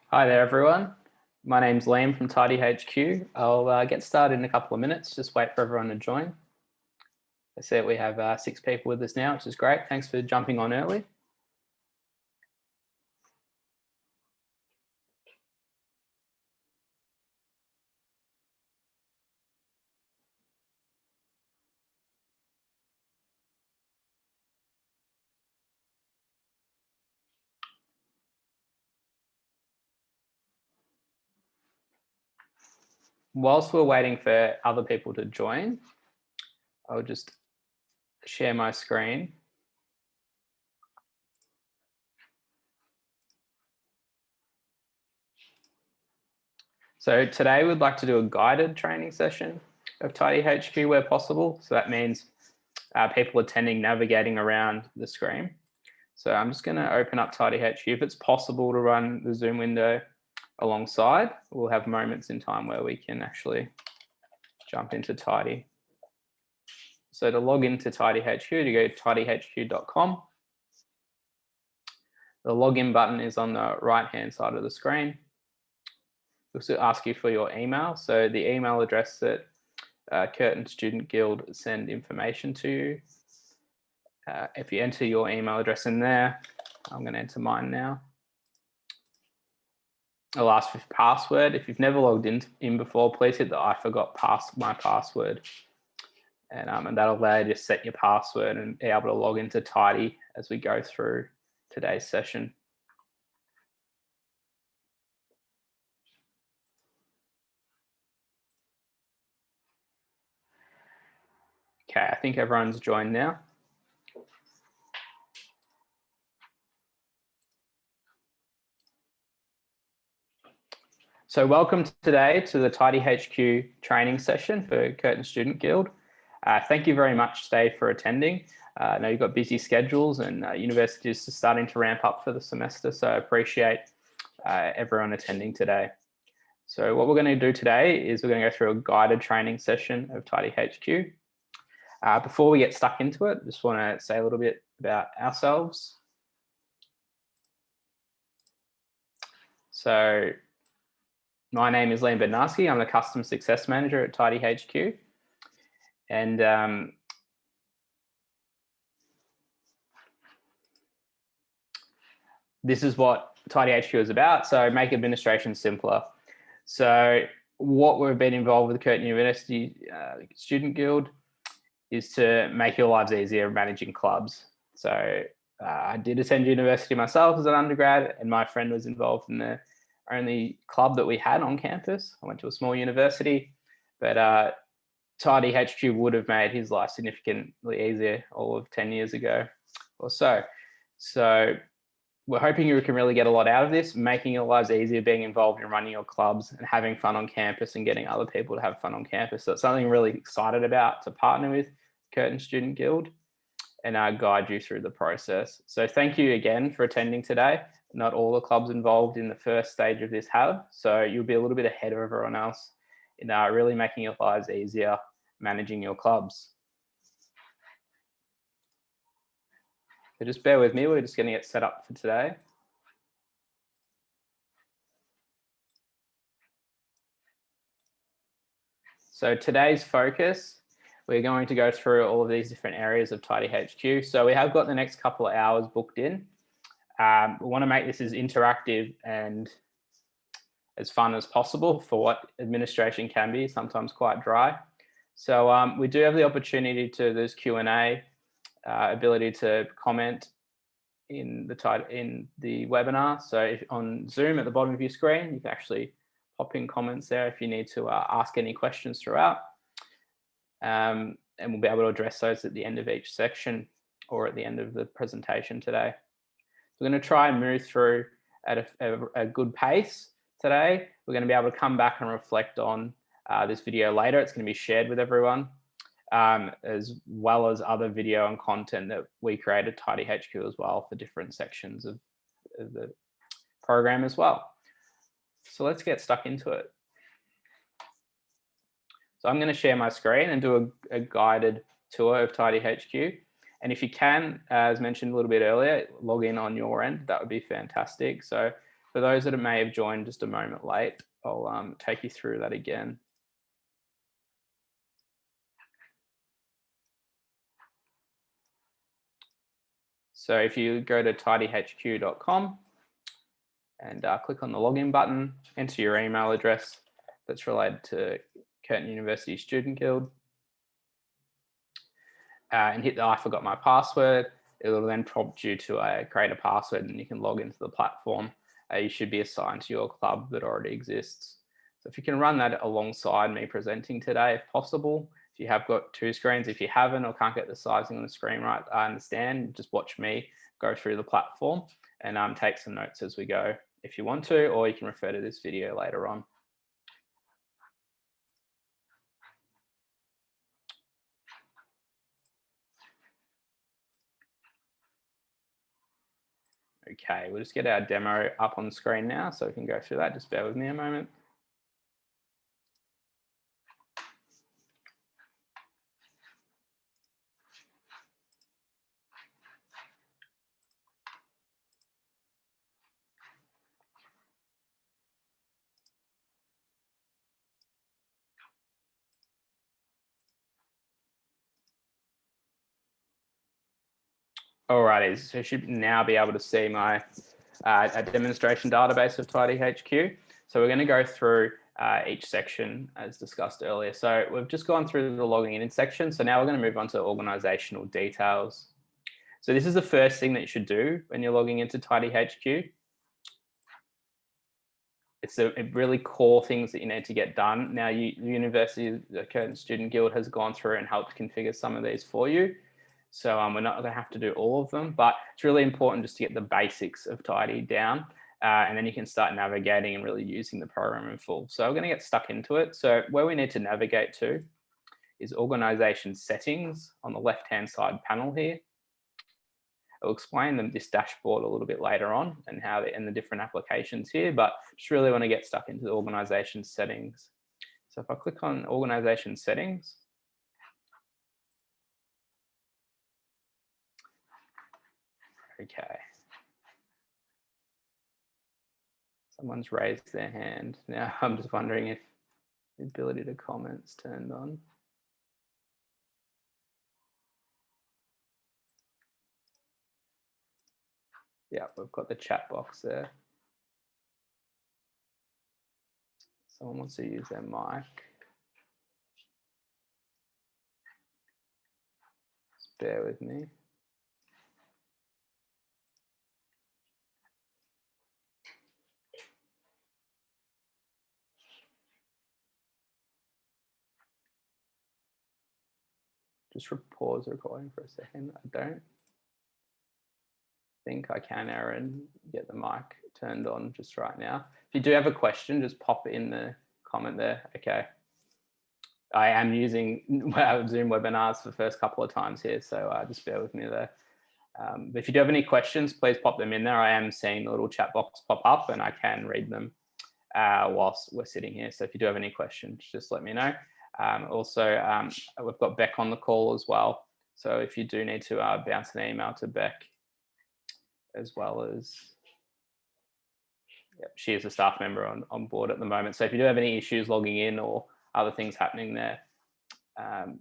Hi there, everyone. My name's Liam from TidyHQ. I'll get started in a couple of minutes. Just wait for everyone to join. I see that we have 6 people with us now, which is great. Thanks for jumping on early. Whilst we're waiting for other people to join, I'll just share my screen. So today we'd like to do a guided training session of TidyHQ where possible. So that means people attending navigating around the screen. So I'm just going to open up TidyHQ. If it's possible to run the Zoom window alongside, we'll have moments in time where we can actually jump into Tidy. So to log into TidyHQ, to go to tidyhq.com. The login button is on the right-hand side of the screen. It'll also ask you for your email. So the email address that Curtin Student Guild send information to you. If you enter your email address in there, I'm going to enter mine now. It'll ask for password. If you've never logged in before, please hit the I forgot my password. And that'll allow you to set your password and be able to log into Tidy as we go through today's session. Okay, I think everyone's joined now. So welcome today to the TidyHQ training session for Curtin Student Guild. Thank you very much today for attending. I know you've got busy schedules and universities are starting to ramp up for the semester, so I appreciate everyone attending today. So what we're going to do today is we're going to go through a guided training session of TidyHQ. Before we get stuck into it, just want to say a little bit about ourselves. So my name is Liam Bednarski. I'm the Customer Success Manager at TidyHQ. And this is what TidyHQ is about. So make administration simpler. So what we've been involved with the Curtin University Student Guild is to make your lives easier managing clubs. So I did attend university myself as an undergrad, and my friend was involved in the only club that we had on campus. I went to a small university, but TidyHQ would have made his life significantly easier all of 10 years ago or so. So we're hoping you can really get a lot out of this, making your lives easier, being involved in running your clubs and having fun on campus and getting other people to have fun on campus. So it's something I'm really excited about to partner with Curtin Student Guild and guide you through the process. So thank you again for attending today. Not all the clubs involved in the first stage of this have, so you'll be a little bit ahead of everyone else in really making your lives easier managing your clubs. So just bear with me, we're just going to get set up for today. So today's focus, we're going to go through all of these different areas of TidyHQ. So we have got the next couple of hours booked in. We want to make this as interactive and as fun as possible for what administration can be, sometimes quite dry. So we do have the opportunity to, there's Q&A, ability to comment in the webinar. So if on Zoom at the bottom of your screen, you can actually pop in comments there if you need to ask any questions throughout. And we'll be able to address those at the end of each section or at the end of the presentation today. We're going to try and move through at a good pace today. We're going to be able to come back and reflect on this video later. It's going to be shared with everyone, as well as other video and content that we created TidyHQ as well for different sections of the program as well. So let's get stuck into it. So I'm going to share my screen and do a guided tour of TidyHQ. And if you can, as mentioned a little bit earlier, log in on your end, that would be fantastic. So For those that may have joined just a moment late, I'll take you through that again. So if you go to tidyhq.com and click on the login button, enter your email address that's related to Curtin University Student Guild, and hit the I forgot my password. It will then prompt you to create a password and you can log into the platform. You should be assigned to your club that already exists. So if you can run that alongside me presenting today, if possible. If you have got two screens, if you haven't or can't get the sizing on the screen right, I understand. Just watch me go through the platform and take some notes as we go if you want to, or you can refer to this video later on. Okay, we'll just get our demo up on the screen now so we can go through that. Just bear with me a moment. Alrighty, so you should now be able to see my a demonstration database of TidyHQ. So we're going to go through each section as discussed earlier. So we've just gone through the logging in section. So now we're going to move on to organizational details. So this is the first thing that you should do when you're logging into TidyHQ. It's a really core things that you need to get done. Now, the University, the Curtin Student Guild has gone through and helped configure some of these for you. So we're not going to have to do all of them, but it's really important just to get the basics of Tidy down, and then you can start navigating and really using the program in full. So we're going to get stuck into it. So where we need to navigate to is Organisation Settings on the left-hand side panel here. I'll explain this dashboard a little bit later on and how and the different applications here, but just really want to get stuck into the Organisation Settings. So if I click on Organisation Settings, okay. Someone's raised their hand. Now I'm just wondering if the ability to comment's turned on. Yeah, we've got the chat box there. Someone wants to use their mic. Just bear with me. Just pause the recording for a second. I don't think I can, Aaron, get the mic turned on just right now. If you do have a question, just pop it in the comment there. Okay. I am using Zoom webinars for the first couple of times here, so just bear with me there. But if you do have any questions, please pop them in there. I am seeing the little chat box pop up and I can read them whilst we're sitting here. So if you do have any questions, just let me know. Also, we've got Beck on the call as well. So if you do need to bounce an email to Beck, as well as, yep, she is a staff member on board at the moment. So if you do have any issues logging in or other things happening there,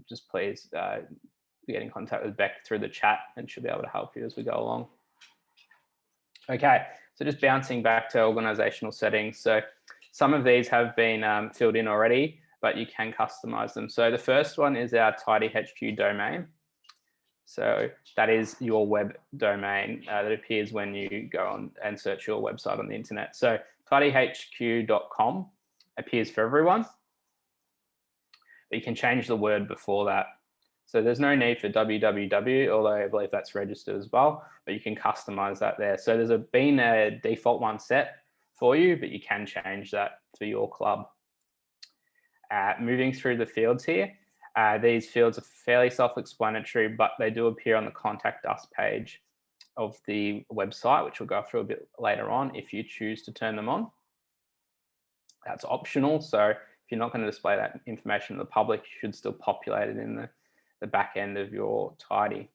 just please get in contact with Beck through the chat and she'll be able to help you as we go along. Okay, so just bouncing back to organizational settings. So some of these have been filled in already, but you can customize them. So the first one is our TidyHQ domain. So that is your web domain that appears when you go on and search your website on the internet. So tidyhq.com appears for everyone. But you can change the word before that. So there's no need for www, although I believe that's registered as well, but you can customize that there. So there's been a default one set for you, but you can change that for your club. Moving through the fields here, these fields are fairly self-explanatory, but they do appear on the Contact Us page of the website, which we'll go through a bit later on if you choose to turn them on. That's optional. So if you're not going to display that information to the public, you should still populate it in the back end of your Tidy.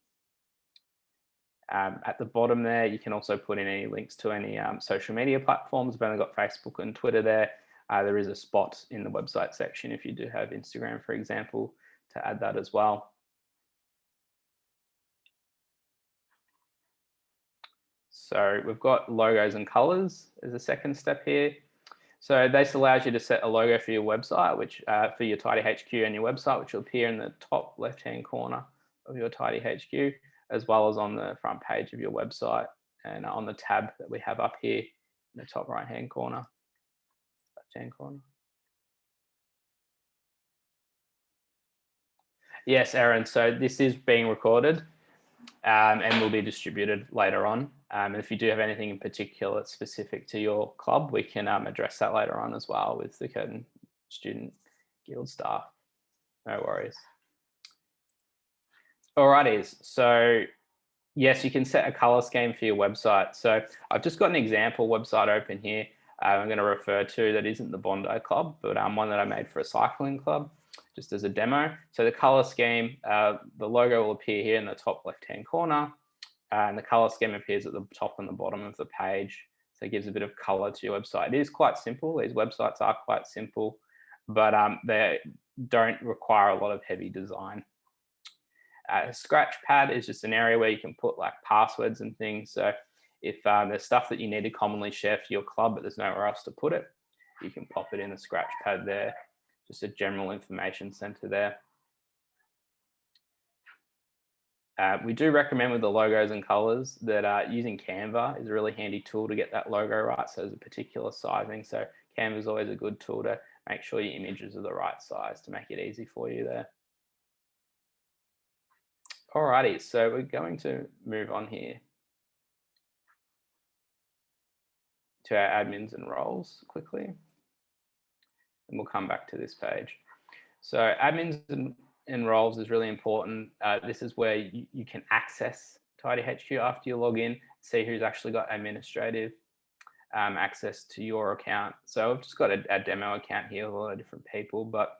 At the bottom there, you can also put in any links to any social media platforms. I've only got Facebook and Twitter there. There is a spot in the website section if you do have Instagram, for example, to add that as well. So we've got logos and colors as a second step here. So this allows you to set a logo for your website, which for your TidyHQ and your website, which will appear in the top left-hand corner of your TidyHQ, as well as on the front page of your website and on the tab that we have up here in the top right-hand corner, left-hand corner. Yes, Aaron. So this is being recorded and will be distributed later on. And if you do have anything in particular that's specific to your club, we can address that later on as well with the Curtin Student Guild staff. No worries. Alrighties. So yes, you can set a color scheme for your website. So I've just got an example website open here. I'm going to refer to that isn't the Bondi Club, but one that I made for a cycling club, just as a demo. So the color scheme, the logo will appear here in the top left-hand corner, and the color scheme appears at the top and the bottom of the page. So it gives a bit of color to your website. It is quite simple. These websites are quite simple, but they don't require a lot of heavy design. Scratch pad is just an area where you can put like passwords and things. So if there's stuff that you need to commonly share for your club, but there's nowhere else to put it, you can pop it in the scratch pad there. Just a general information center there. We do recommend with the logos and colors that using Canva is a really handy tool to get that logo right. So there's a particular sizing. So Canva is always a good tool to make sure your images are the right size to make it easy for you there. Alrighty, so we're going to move on here to our admins and roles quickly, and we'll come back to this page. So admins and roles is really important. This is where you can access TidyHQ after you log in, see who's actually got administrative access to your account. So I've just got a demo account here with a lot of different people, but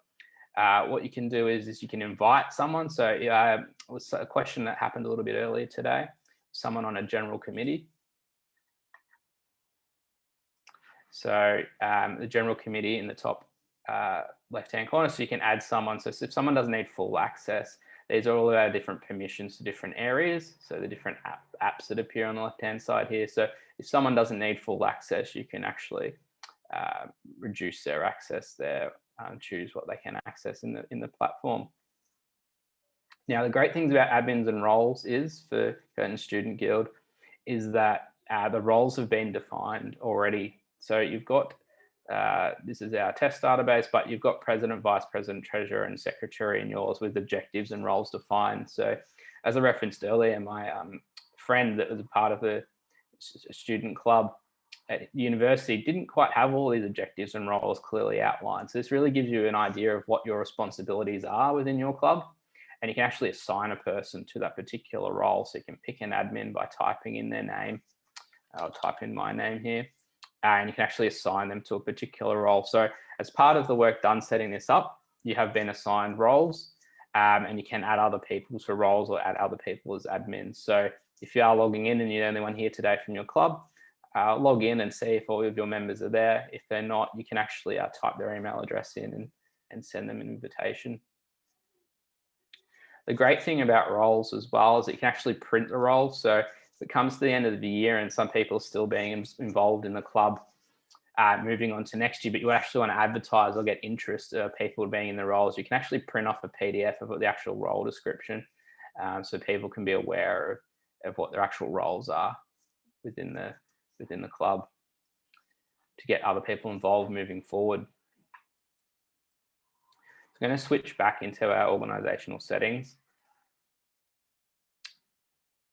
what you can do is you can invite someone. So it was a question that happened a little bit earlier today, someone on a general committee. So the general committee in the top left-hand corner, so you can add someone. So if someone doesn't need full access, these are all our different permissions to different areas. So the different apps that appear on the left-hand side here. So if someone doesn't need full access, you can actually reduce their access there, choose what they can access in the platform. Now, the great things about admins and roles is for Curtin Student Guild is that the roles have been defined already. So you've got, this is our test database, but you've got president, vice president, treasurer, and secretary in yours with objectives and roles defined. So as I referenced earlier, my friend that was a part of the student club at university didn't quite have all these objectives and roles clearly outlined. So this really gives you an idea of what your responsibilities are within your club. And you can actually assign a person to that particular role. So you can pick an admin by typing in their name. I'll type in my name here. And you can actually assign them to a particular role. So as part of the work done setting this up, you have been assigned roles, and you can add other people to roles or add other people as admins. So if you are logging in and you're the only one here today from your club, log in and see if all of your members are there. If they're not, you can actually type their email address in and send them an invitation. The great thing about roles as well is that you can actually print the roles. So if it comes to the end of the year and some people are still being involved in the club, moving on to next year, but you actually want to advertise or get interest of people being in the roles, you can actually print off a PDF of the actual role description, so people can be aware of what their actual roles are within the club to get other people involved moving forward. I'm going to switch back into our organizational settings.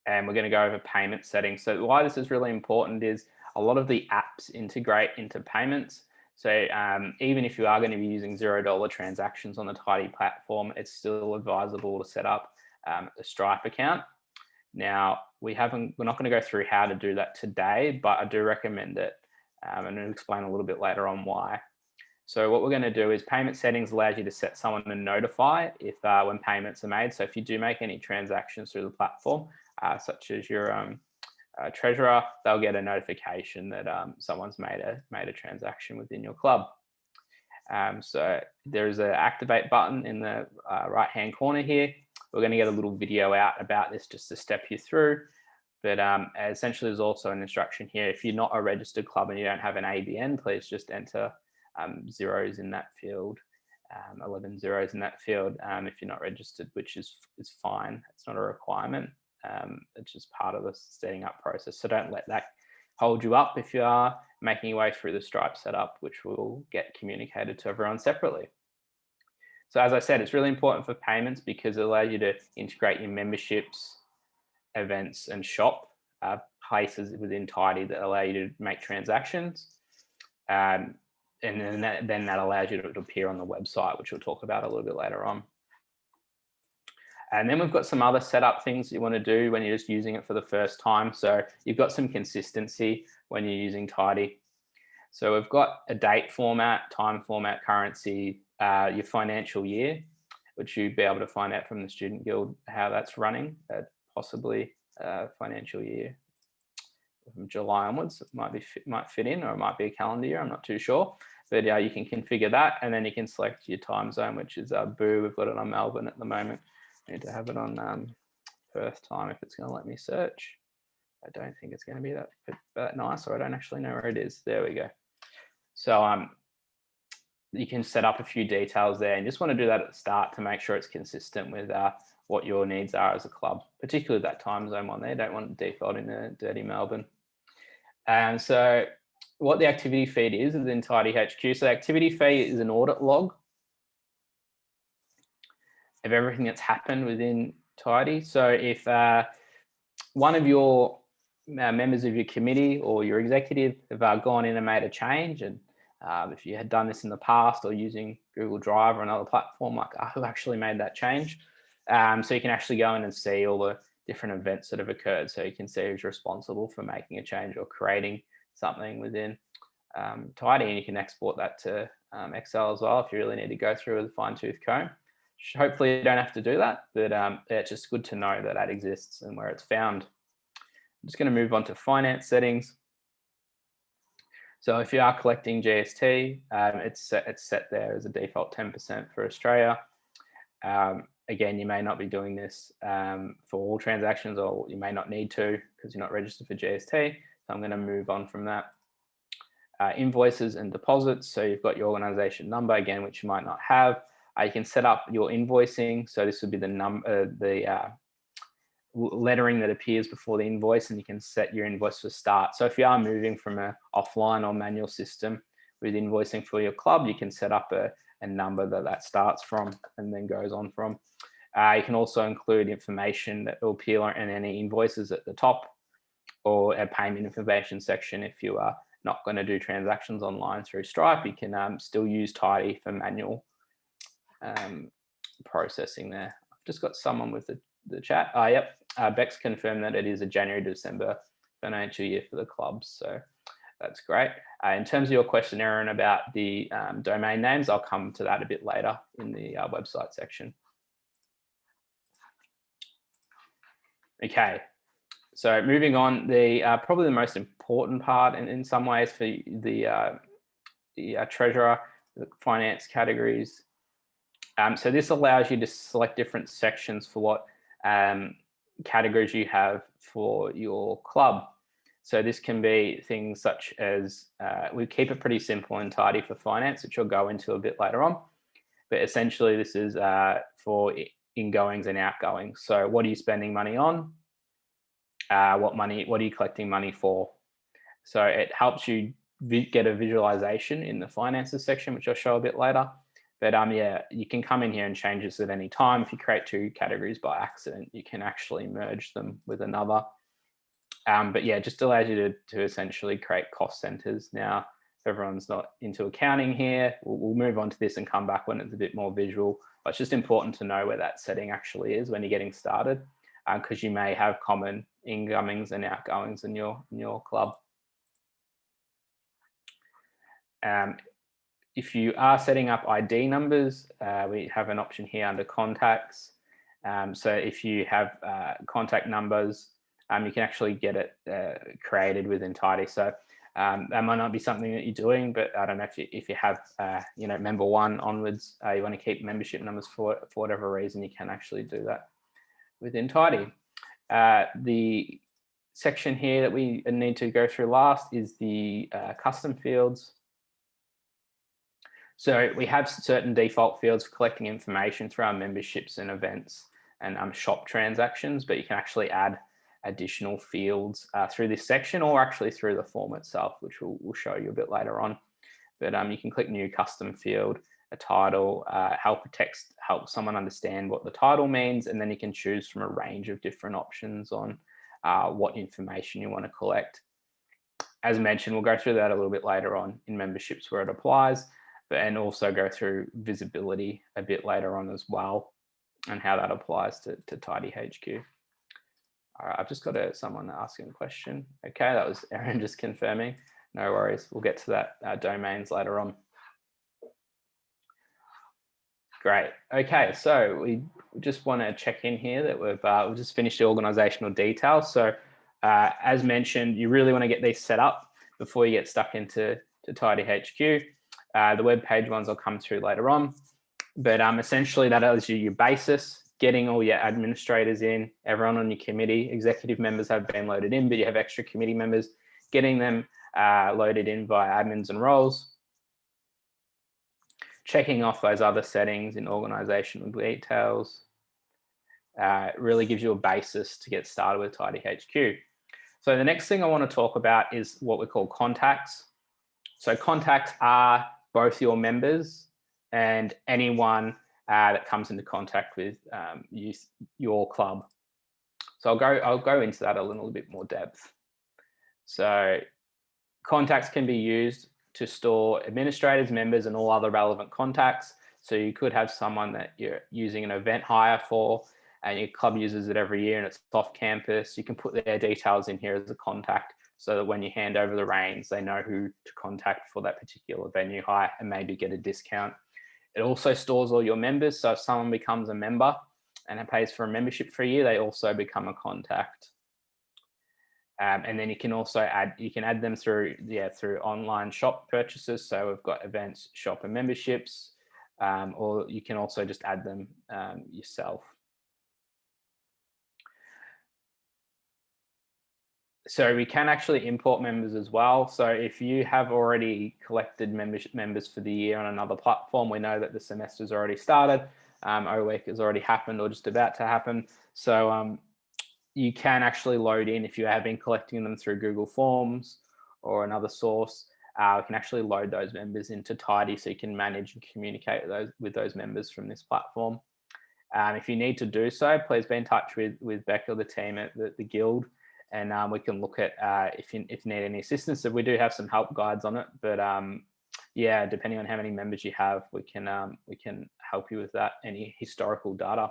And we're going to go over payment settings. So why this is really important is a lot of the apps integrate into payments. So even if you are going to be using $0 transactions on the Tidy platform, it's still advisable to set up a Stripe account. Now, we're not going to go through how to do that today, but I do recommend it. And I'll explain a little bit later on why. So what we're going to do is payment settings allows you to set someone to notify if when payments are made. So if you do make any transactions through the platform, such as your treasurer, they'll get a notification that someone's made a transaction within your club. So there's an activate button in the right hand corner here. We're going to get a little video out about this just to step you through. But essentially, there's also an instruction here. If you're not a registered club and you don't have an ABN, please just enter zeros in that field, 11 zeros in that field if you're not registered, which is fine. It's not a requirement. It's just part of the setting up process. So don't let that hold you up if you are making your way through the Stripe setup, which will get communicated to everyone separately. So as I said, it's really important for payments because it allows you to integrate your memberships, events, and shop places within Tidy that allow you to make transactions. And then that allows you to appear on the website, which we'll talk about a little bit later on. And then we've got some other setup things you want to do when you're just using it for the first time. So you've got some consistency when you're using Tidy. So we've got a date format, time format, currency, your financial year, which you'd be able to find out from the Student Guild how that's running, possibly financial year from July onwards. It might fit in, or it might be a calendar year. I'm not too sure. But you can configure that, and then you can select your time zone, which is Boo. We've got it on Melbourne at the moment. I need to have it on Perth time if it's going to let me search. I don't think it's going to be that nice, or I don't actually know where it is. There we go. So you can set up a few details there, and just want to do that at the start to make sure it's consistent with what your needs are as a club, particularly that time zone one there. Don't want it defaulting to dirty Melbourne. And so what the activity feed is in TidyHQ. So the activity feed is an audit log of everything that's happened within Tidy. So if one of your members of your committee or your executive have gone in and made a change, and if you had done this in the past or using Google Drive or another platform, like who actually made that change. So you can actually go in and see all the different events that have occurred. So you can see who's responsible for making a change or creating something within Tidy, and you can export that to Excel as well if you really need to go through with a fine-tooth comb. Hopefully you don't have to do that, but it's just good to know that that exists and where it's found. I'm just going to move on to finance settings. So if you are collecting GST, it's set there as a default 10% for Australia. Again, you may not be doing this for all transactions, or you may not need to because you're not registered for GST. So I'm going to move on from that. Invoices and deposits. So you've got your organisation number again, which you might not have. You can set up your invoicing. So this would be the lettering that appears before the invoice, and you can set your invoice for start. So if you are moving from an offline or manual system with invoicing for your club, you can set up a number that starts from and then goes on from. You can also include information that will appear in any invoices at the top, or a payment information section. If you are not going to do transactions online through Stripe, you can still use Tidy for manual processing there. I've just got someone with the chat. Yep, Bex confirmed that it is a January to December financial year for the clubs. So that's great. In terms of your question, Aaron, about the domain names, I'll come to that a bit later in the website section. Okay, so moving on, probably the most important part in some ways for the treasurer, the finance categories. So this allows you to select different sections for what categories you have for your club. So this can be things such as, we keep it pretty simple and tidy for finance, which I'll go into a bit later on. But essentially this is for ingoings and outgoings. So what are you spending money on? What are you collecting money for? So it helps you get a visualization in the finances section, which I'll show a bit later. But yeah, you can come in here and change this at any time. If you create two categories by accident, you can actually merge them with another. But yeah, it just allows you to essentially create cost centers. Now, if everyone's not into accounting here, we'll move on to this and come back when it's a bit more visual. But it's just important to know where that setting actually is when you're getting started, because you may have common incomings and outgoings in your club. If you are setting up ID numbers, we have an option here under contacts. So if you have contact numbers you can actually get it created within Tidy. So that might not be something that you're doing, but I don't know if you have, you know, member 1 onwards, you want to keep membership numbers for whatever reason, you can actually do that within Tidy. The section here that we need to go through last is the custom fields. So we have certain default fields for collecting information through our memberships and events and shop transactions, but you can actually add additional fields through this section, or actually through the form itself, which we'll show you a bit later on. But you can click new custom field, a title, help someone understand what the title means, and then you can choose from a range of different options on what information you want to collect. As mentioned, we'll go through that a little bit later on in memberships where it applies, and also go through visibility a bit later on as well, and how that applies to TidyHQ. All right, I've just got someone asking a question. Okay, that was Erin just confirming. No worries, we'll get to that domains later on. Great. Okay, so we just want to check in here that we've just finished the organisational details. So as mentioned, you really want to get these set up before you get stuck into TidyHQ. The web page ones will come through later on, but essentially that is your basis, getting all your administrators in, everyone on your committee. Executive members have been loaded in, but you have extra committee members, getting them loaded in via admins and roles. Checking off those other settings in organisational details really gives you a basis to get started with TidyHQ. So the next thing I want to talk about is what we call contacts. So contacts are both your members and anyone that comes into contact with your club. So I'll go into that a little bit more depth. So contacts can be used to store administrators, members, and all other relevant contacts. So you could have someone that you're using an event hire for, and your club uses it every year and it's off campus. You can put their details in here as a contact, so that when you hand over the reins, they know who to contact for that particular venue hire and maybe get a discount. It also stores all your members. So if someone becomes a member and it pays for a membership for a year, they also become a contact. And then you can also add them through online shop purchases. So we've got events, shop, and memberships, or you can also just add them yourself. So we can actually import members as well. So if you have already collected members for the year on another platform, we know that the semester's already started, O-Week has already happened or just about to happen. So you can actually load in, if you have been collecting them through Google Forms or another source, you can actually load those members into Tidy, so you can manage and communicate with those members from this platform. If you need to do so, please be in touch with Beck or the team at the Guild, and we can look at if you need any assistance. So we do have some help guides on it, but yeah, depending on how many members you have, we can help you with that, any historical data.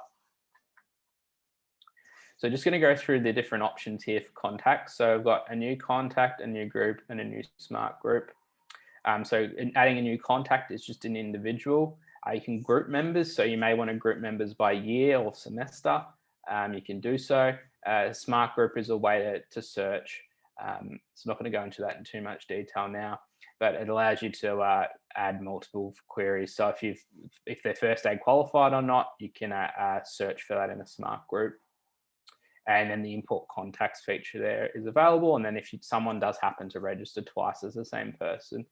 So just going to go through the different options here for contacts. So I've got a new contact, a new group, and a new smart group. So adding a new contact is just an individual. You can group members. So you may want to group members by year or semester. You can do so. Smart group is a way to search. So I'm not going to go into that in too much detail now, but it allows you to add multiple queries. So if they're first aid qualified or not, you can search for that in a smart group. And then the import contacts feature there is available. And then if someone does happen to register twice as the same person,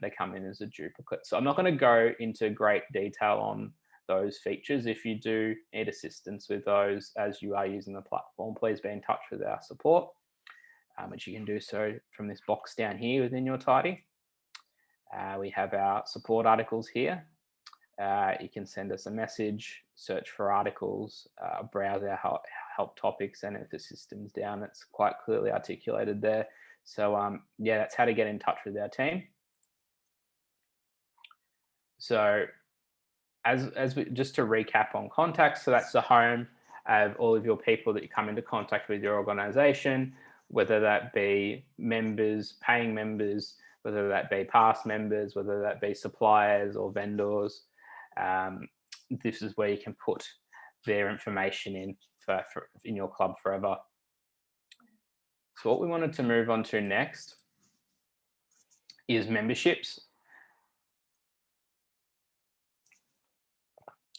they come in as a duplicate. So I'm not going to go into great detail on those features. If you do need assistance with those as you are using the platform, please be in touch with our support, which you can do so from this box down here within your Tidy. We have our support articles here. You can send us a message, search for articles, browse our help topics, and if the system's down, it's quite clearly articulated there. So yeah, that's how to get in touch with our team. So just to recap on contacts, so that's the home of all of your people that you come into contact with your organisation, whether that be members, paying members, whether that be past members, whether that be suppliers or vendors. This is where you can put their information in in your club forever. So what we wanted to move on to next is memberships.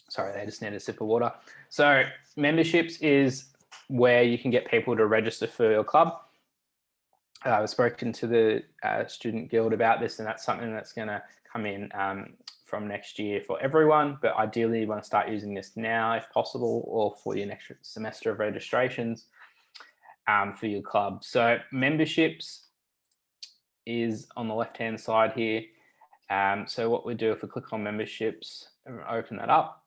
Sorry, they just need a sip of water. So memberships is where you can get people to register for your club. I've spoken to the Student Guild about this, and that's something that's going to come in from next year for everyone. But ideally, you want to start using this now if possible, or for your next semester of registrations for your club. So memberships is on the left-hand side here. So what we do, if we click on memberships and open that up,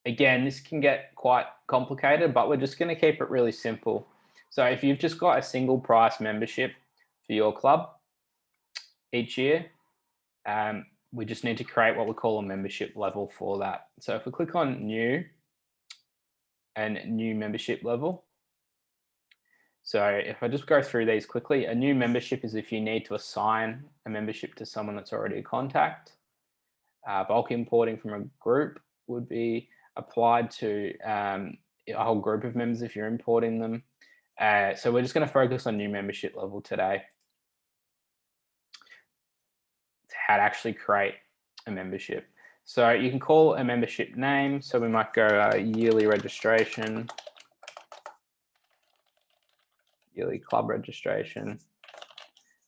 again, this can get quite complicated, but we're just going to keep it really simple. So if you've just got a single price membership for your club each year, we just need to create what we call a membership level for that. So if we click on new and new membership level, so if I just go through these quickly, a new membership is if you need to assign a membership to someone that's already a contact. Bulk importing from a group would be applied to a whole group of members if you're importing them. So we're just going to focus on new membership level today. How to actually create a membership. So you can call a membership name. So we might go yearly registration, yearly club registration.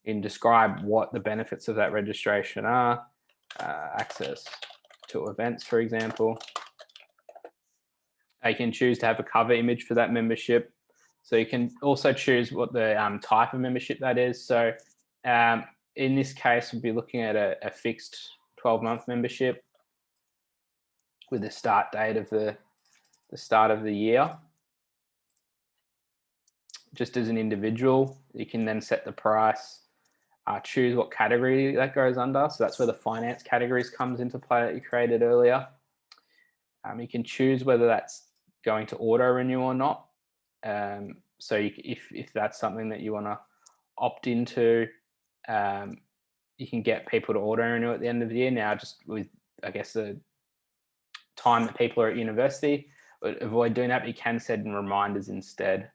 You can describe what the benefits of that registration are, access to events, for example. You can choose to have a cover image for that membership. So you can also choose what the type of membership that is. So in this case, we'll be looking at a fixed 12-month membership with the start date of the start of the year. Just as an individual, you can then set the price, choose what category that goes under. So that's where the finance categories comes into play that you created earlier. You can choose whether that's going to auto renew or not. So if that's something that you want to opt into, you can get people to auto renew at the end of the year. Now, just with, I guess, the time that people are at university, but avoid doing that. But you can set in reminders instead,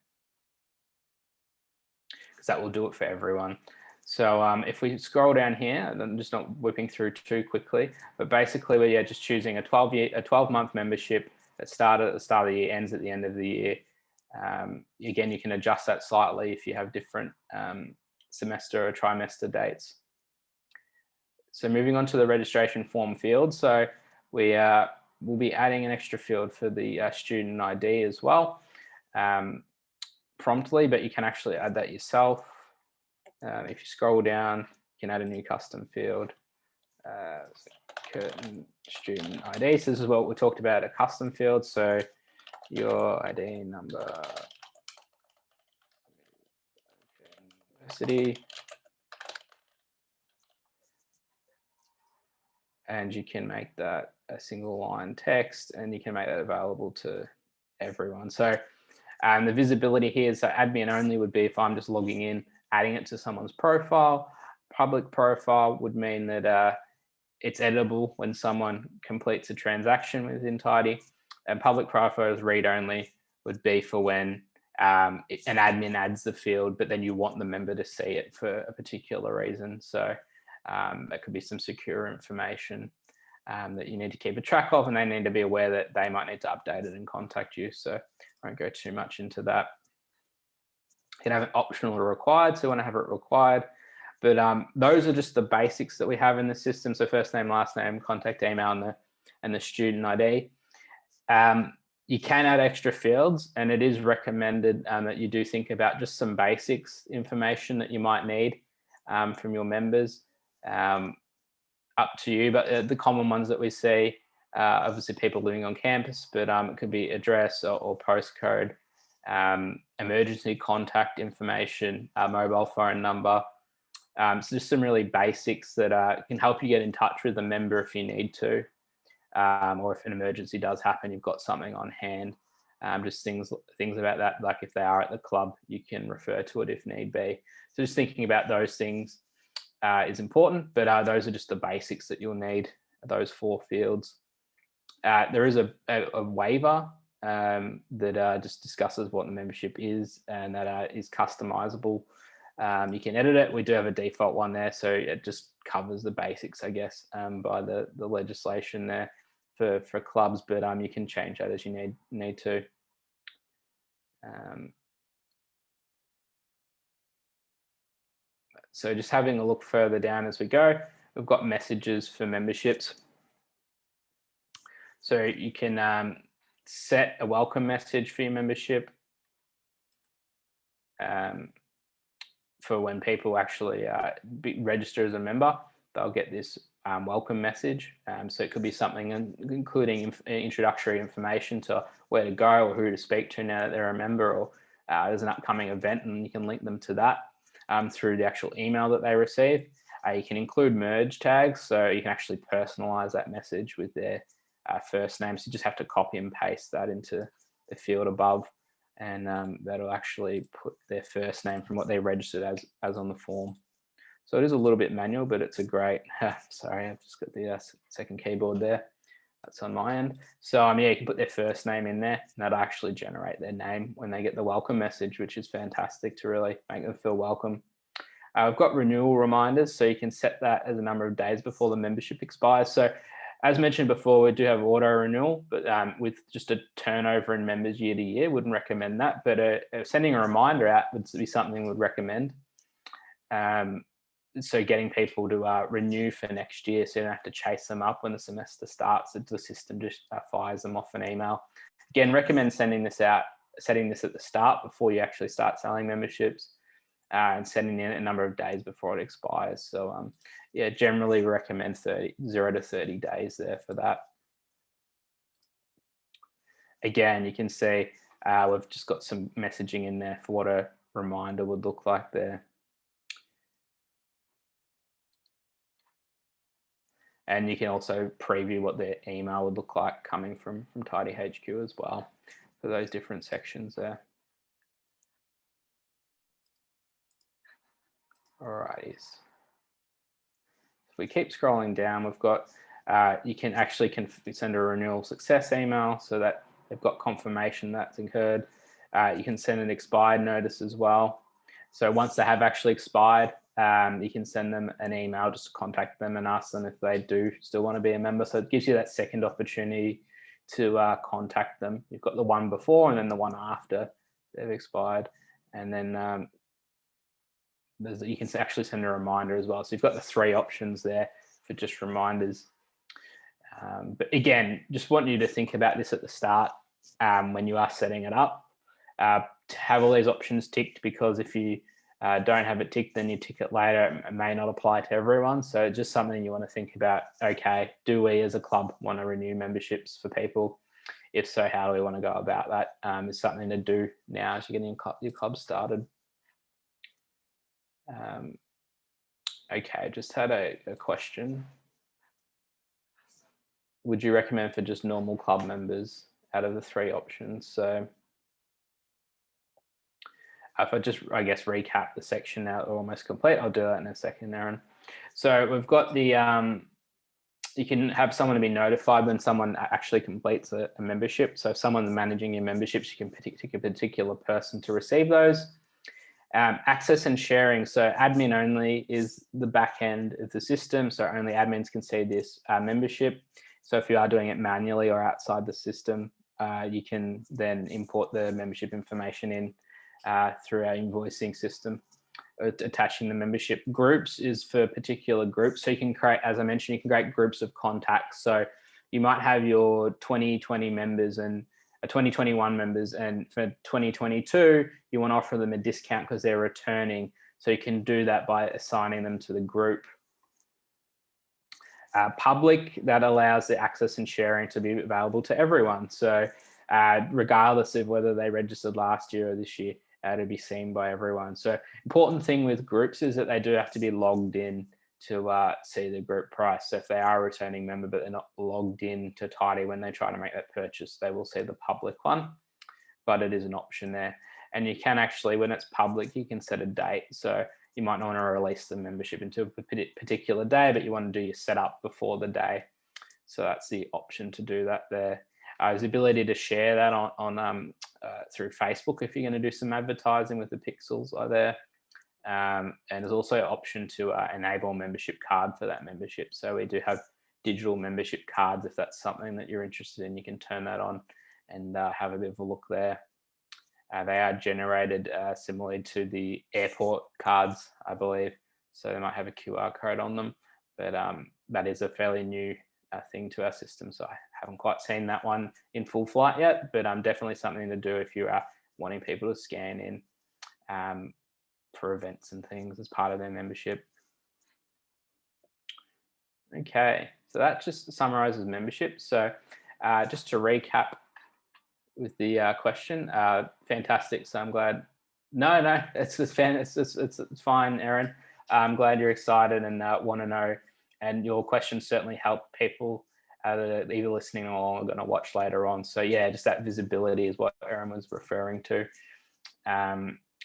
because that will do it for everyone. So if we scroll down here, and I'm just not whipping through too quickly, but basically we're just choosing a 12-month membership that started at the start of the year, ends at the end of the year. Again, you can adjust that slightly if you have different semester or trimester dates. So moving on to the registration form field. So we'll be adding an extra field for the student ID as well, promptly, but you can actually add that yourself. If you scroll down, you can add a new custom field, Curtin Student ID. So this is what we talked about, a custom field. So your ID number, University, and you can make that a single line text, and you can make that available to everyone. So the visibility here, so admin only would be if I'm just logging in, adding it to someone's profile. Public profile would mean that it's editable when someone completes a transaction within Tidy. And public profile is read only would be for when an admin adds the field, but then you want the member to see it for a particular reason. So that could be some secure information that you need to keep a track of, and they need to be aware that they might need to update it and contact you. So I won't go too much into that. You can have it optional or required, so you want to have it required. But those are just the basics that we have in the system. So first name, last name, contact email, and the student ID. You can add extra fields, and it is recommended that you do think about just some basics information that you might need from your members. Up to you, but the common ones that we see, obviously people living on campus, but it could be address or postcode, emergency contact information, mobile phone number. So just some really basics that can help you get in touch with a member if you need to, or if an emergency does happen, you've got something on hand. Just things about that, like if they are at the club, you can refer to it if need be. So just thinking about those things is important, but those are just the basics that you'll need, those 4 fields. There is a waiver that just discusses what the membership is, and that is customizable. You can edit it. We do have a default one there, so it just covers the basics, I guess, by the legislation there for clubs, but you can change that as you need to. So just having a look further down as we go, we've got messages for memberships. So you can set a welcome message for your membership for when people actually register as a member. They'll get this welcome message. So it could be something including introductory information to where to go or who to speak to now that they're a member, or there's an upcoming event and you can link them to that through the actual email that they receive. You can include merge tags, so you can actually personalize that message with their first name. So you just have to copy and paste that into the field above, and that'll actually put their first name from what they registered as on the form. So it is a little bit manual, but it's a great, sorry, I've just got the second keyboard there. That's on my end. So yeah, you can put their first name in there, and that'll actually generate their name when they get the welcome message, which is fantastic to really make them feel welcome. We've got renewal reminders, so you can set that as a number of days before the membership expires. So as mentioned before, we do have auto renewal, but with just a turnover in members year to year, wouldn't recommend that. But sending a reminder out would be something we'd recommend. So getting people to renew for next year, so you don't have to chase them up when the semester starts. The system just fires them off an email. Again, recommend sending this out, setting this at the start before you actually start selling memberships, and sending in a number of days before it expires. So yeah, generally recommend 0 to 30 days there for that. Again, you can see we've just got some messaging in there for what a reminder would look like there. And you can also preview what their email would look like coming from TidyHQ as well for those different sections there. Alrighty. If we keep scrolling down, we've got, you can actually send a renewal success email so that they've got confirmation that's incurred. You can send an expired notice as well. So once they have actually expired, you can send them an email just to contact them and ask them if they do still want to be a member. So it gives you that second opportunity to contact them. You've got the one before and then the one after they've expired. And then you can actually send a reminder as well. So you've got the 3 options there for just reminders. But again, just want you to think about this at the start when you are setting it up, to have all these options ticked, because if you don't have it ticked, then you tick it later. It may not apply to everyone. So just something you want to think about. Okay, do we as a club want to renew memberships for people? If so, how do we want to go about that? It's something to do now as you're getting your club started. Okay, just had a question. Would you recommend for just normal club members out of the 3 options? So if I just, I guess, recap the section now, almost complete, I'll do that in a second, Aaron. So we've got the, you can have someone to be notified when someone actually completes a membership. So if someone's managing your memberships, you can pick a particular person to receive those. Access and sharing. So admin only is the back end of the system. So only admins can see this membership. So if you are doing it manually or outside the system, you can then import the membership information in through our invoicing system, attaching the membership. Groups is for particular groups. So you can create, as I mentioned, you can create groups of contacts. So you might have your 2020 members and 2021 members, and for 2022, you want to offer them a discount because they're returning. So you can do that by assigning them to the group. Public, that allows the access and sharing to be available to everyone. So regardless of whether they registered last year or this year, to be seen by everyone. So important thing with groups is that they do have to be logged in to see the group price. So if they are a returning member, but they're not logged in to Tidy when they try to make that purchase, they will see the public one, but it is an option there. And you can actually, when it's public, you can set a date. So you might not want to release the membership into a particular day, but you want to do your setup before the day. So that's the option to do that there. There's the ability to share that through Facebook if you're going to do some advertising with the pixels are there. And there's also an option to enable a membership card for that membership. So we do have digital membership cards. If that's something that you're interested in, you can turn that on and have a bit of a look there. They are generated similarly to the airport cards, I believe. So they might have a QR code on them, but that is a fairly new thing to our system. So I haven't quite seen that one in full flight yet, but definitely something to do if you are wanting people to scan in for events and things as part of their membership. Okay, so that just summarizes membership. So just to recap with the question, fantastic. So I'm glad. No, it's just it's fine, Erin. I'm glad you're excited and want to know. And your questions certainly help people that are either listening or going to watch later on. So yeah, just that visibility is what Erin was referring to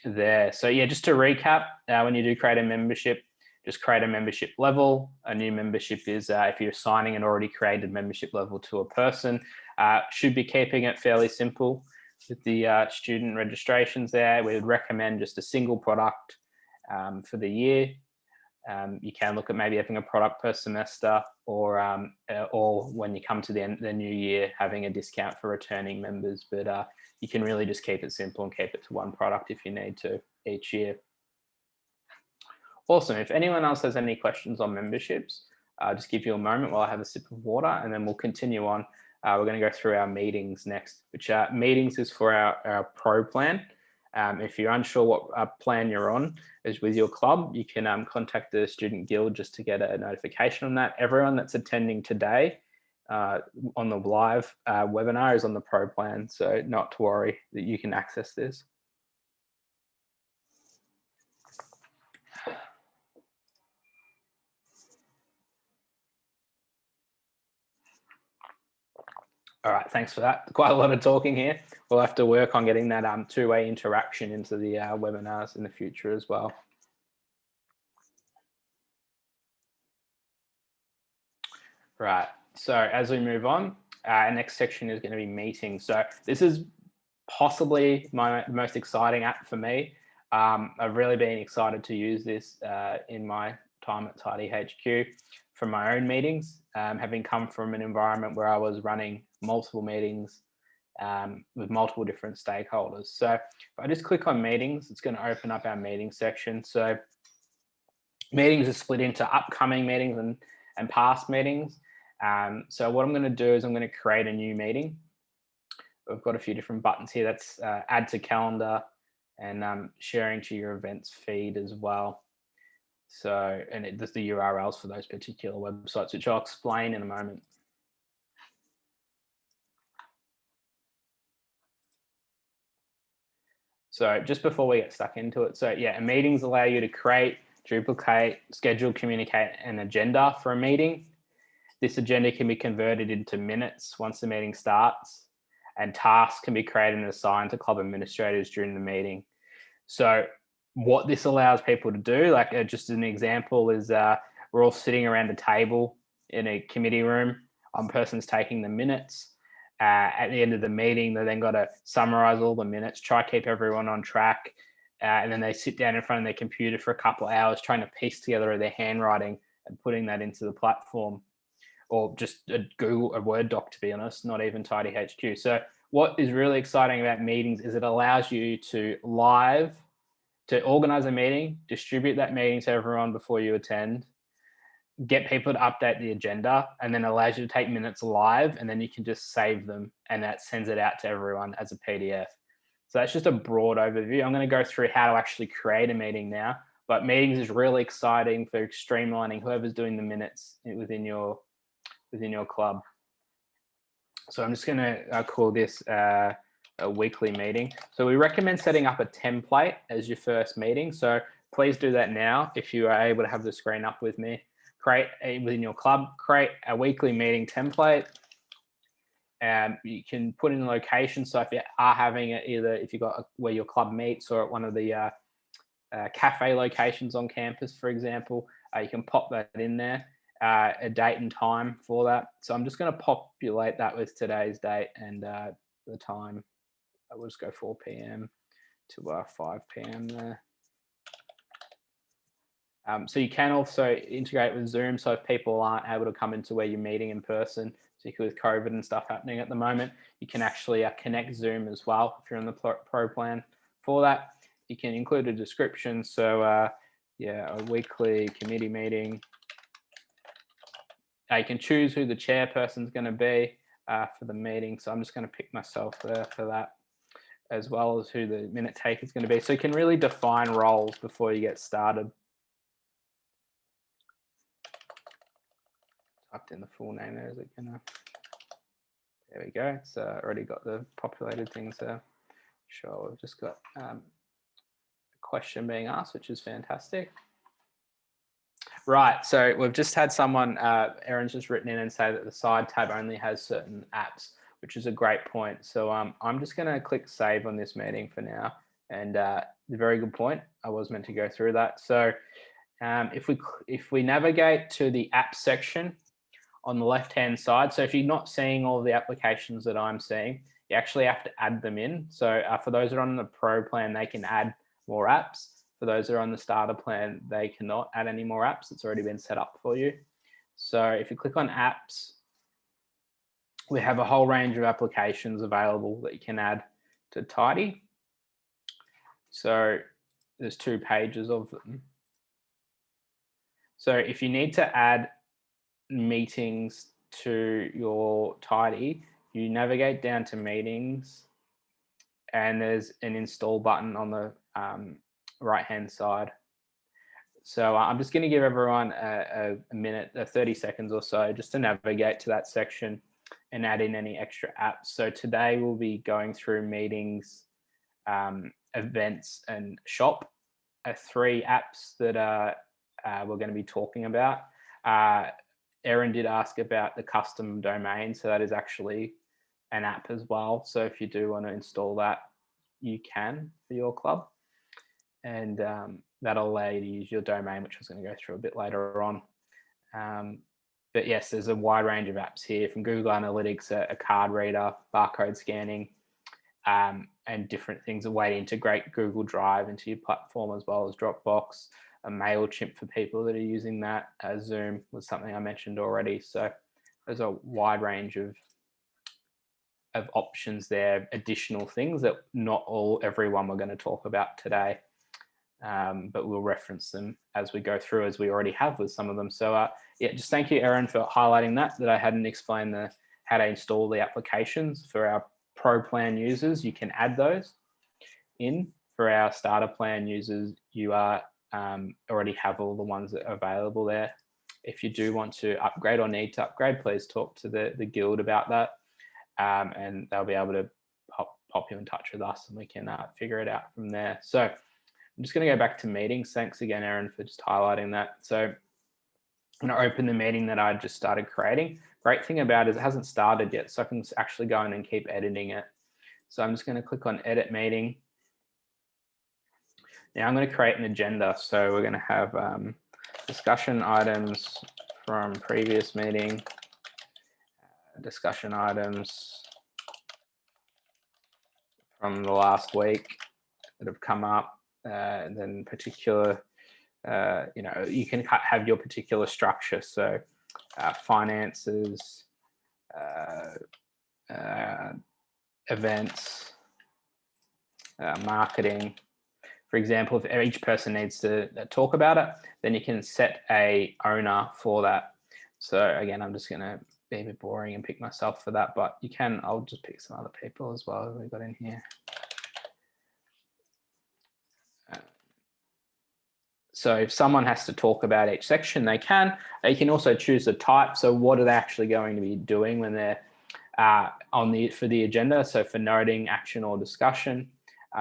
there. So yeah, just to recap, when you do create a membership, just create a membership level. A new membership is if you're assigning an already created membership level to a person, should be keeping it fairly simple with the student registrations there. We would recommend just a single product for the year. You can look at maybe having a product per semester, or when you come to the new year, having a discount for returning members. But you can really just keep it simple and keep it to one product if you need to each year. Awesome. If anyone else has any questions on memberships, just give you a moment while I have a sip of water, and then we'll continue on. We're going to go through our meetings next, which meetings is for our pro plan. If you're unsure what plan you're on is with your club, you can contact the Student Guild just to get a notification on that. Everyone that's attending today on the live webinar is on the pro plan, so not to worry that you can access this. All right, thanks for that. Quite a lot of talking here. We'll have to work on getting that two-way interaction into the webinars in the future as well. Right, so as we move on, our next section is going to be meetings. So this is possibly my most exciting app for me. I've really been excited to use this in my time at TidyHQ for my own meetings, having come from an environment where I was running multiple meetings with multiple different stakeholders. So if I just click on meetings, it's going to open up our meeting section. So meetings are split into upcoming meetings and past meetings. So what I'm going to do is I'm going to create a new meeting. We've got a few different buttons here. That's add to calendar and sharing to your events feed as well. So, and there's the URLs for those particular websites, which I'll explain in a moment. So just before we get stuck into it, so yeah, meetings allow you to create, duplicate, schedule, communicate an agenda for a meeting. This agenda can be converted into minutes once the meeting starts, and tasks can be created and assigned to club administrators during the meeting. So what this allows people to do, like just an example, is we're all sitting around a table in a committee room. One person's taking the minutes. At the end of the meeting, they then got to summarize all the minutes, try to keep everyone on track. And then they sit down in front of their computer for a couple of hours trying to piece together their handwriting and putting that into the platform, or just a Word doc, to be honest, not even TidyHQ. So what is really exciting about meetings is it allows you to organize a meeting, distribute that meeting to everyone before you attend, get people to update the agenda, and then allows you to take minutes live, and then you can just save them, and that sends it out to everyone as a PDF. So that's just a broad overview. I'm going to go through how to actually create a meeting now, but meetings is really exciting for streamlining whoever's doing the minutes within your club. So I'm just going to call this a weekly meeting. So we recommend setting up a template as your first meeting. So please do that now if you are able to have the screen up with me. Within your club, create a weekly meeting template. You can put in a location. So if you are having it, either if you've got where your club meets or at one of the cafe locations on campus, for example, you can pop that in there. a date and time for that. So I'm just going to populate that with today's date and the time. I will just go 4 p.m. to 5 p.m. there. So you can also integrate with Zoom. So if people aren't able to come into where you're meeting in person, particularly with COVID and stuff happening at the moment, you can actually connect Zoom as well if you're on the pro plan for that. You can include a description. So yeah, a weekly committee meeting. You can choose who the chairperson is going to be for the meeting. So I'm just going to pick myself there for that, as well as who the minute taker is going to be. So you can really define roles before you get started. Typed in the full name there. Is it gonna? There we go. It's already got the populated things there. Sure, we've just got a question being asked, which is fantastic. Right, so we've just had someone, Erin's just written in and say that the side tab only has certain apps, which is a great point. So I'm just going to click save on this meeting for now. And the very good point. I was meant to go through that. So if we navigate to the app section on the left-hand side, so if you're not seeing all the applications that I'm seeing, you actually have to add them in. So for those that are on the Pro plan, they can add more apps. For those that are on the starter plan, they cannot add any more apps. It's already been set up for you. So if you click on apps, we have a whole range of applications available that you can add to Tidy. So there's 2 pages of them. So if you need to add meetings to your Tidy, you navigate down to meetings and there's an install button on the right hand side. So I'm just going to give everyone a minute, 30 seconds or so, just to navigate to that section and add in any extra apps. So today we'll be going through meetings, events and shop, 3 apps that we're going to be talking about. Erin did ask about the custom domain. So that is actually an app as well. So if you do want to install that, you can for your club. And that'll allow you to use your domain, which I was going to go through a bit later on. But yes, there's a wide range of apps here, from Google Analytics, a card reader, barcode scanning, and different things. A way to integrate Google Drive into your platform, as well as Dropbox, a MailChimp for people that are using that. Zoom was something I mentioned already. So there's a wide range of options there, additional things that not everyone we're going to talk about today. But we'll reference them as we go through, as we already have with some of them. So yeah, just thank you, Erin, for highlighting that I hadn't explained how to install the applications for our Pro plan users. You can add those in. For our starter plan users, you already have all the ones that are available there. If you do want to upgrade or need to upgrade, please talk to the guild about that, and they'll be able to pop you in touch with us, and we can figure it out from there. So I'm just going to go back to meetings. Thanks again, Erin, for just highlighting that. So I'm going to open the meeting that I just started creating. Great thing about it is it hasn't started yet, so I can actually go in and keep editing it. So I'm just going to click on Edit Meeting. Now I'm going to create an agenda. So we're going to have discussion items from previous meeting, discussion items from the last week that have come up. And then particular, you can have your particular structure. So finances, events, marketing. For example, if each person needs to talk about it, then you can set a owner for that. So again, I'm just going to be a bit boring and pick myself for that, but I'll just pick some other people as well we've got in here. So if someone has to talk about each section, they can. You can also choose the type. So what are they actually going to be doing when they're for the agenda? So for noting, action, or discussion,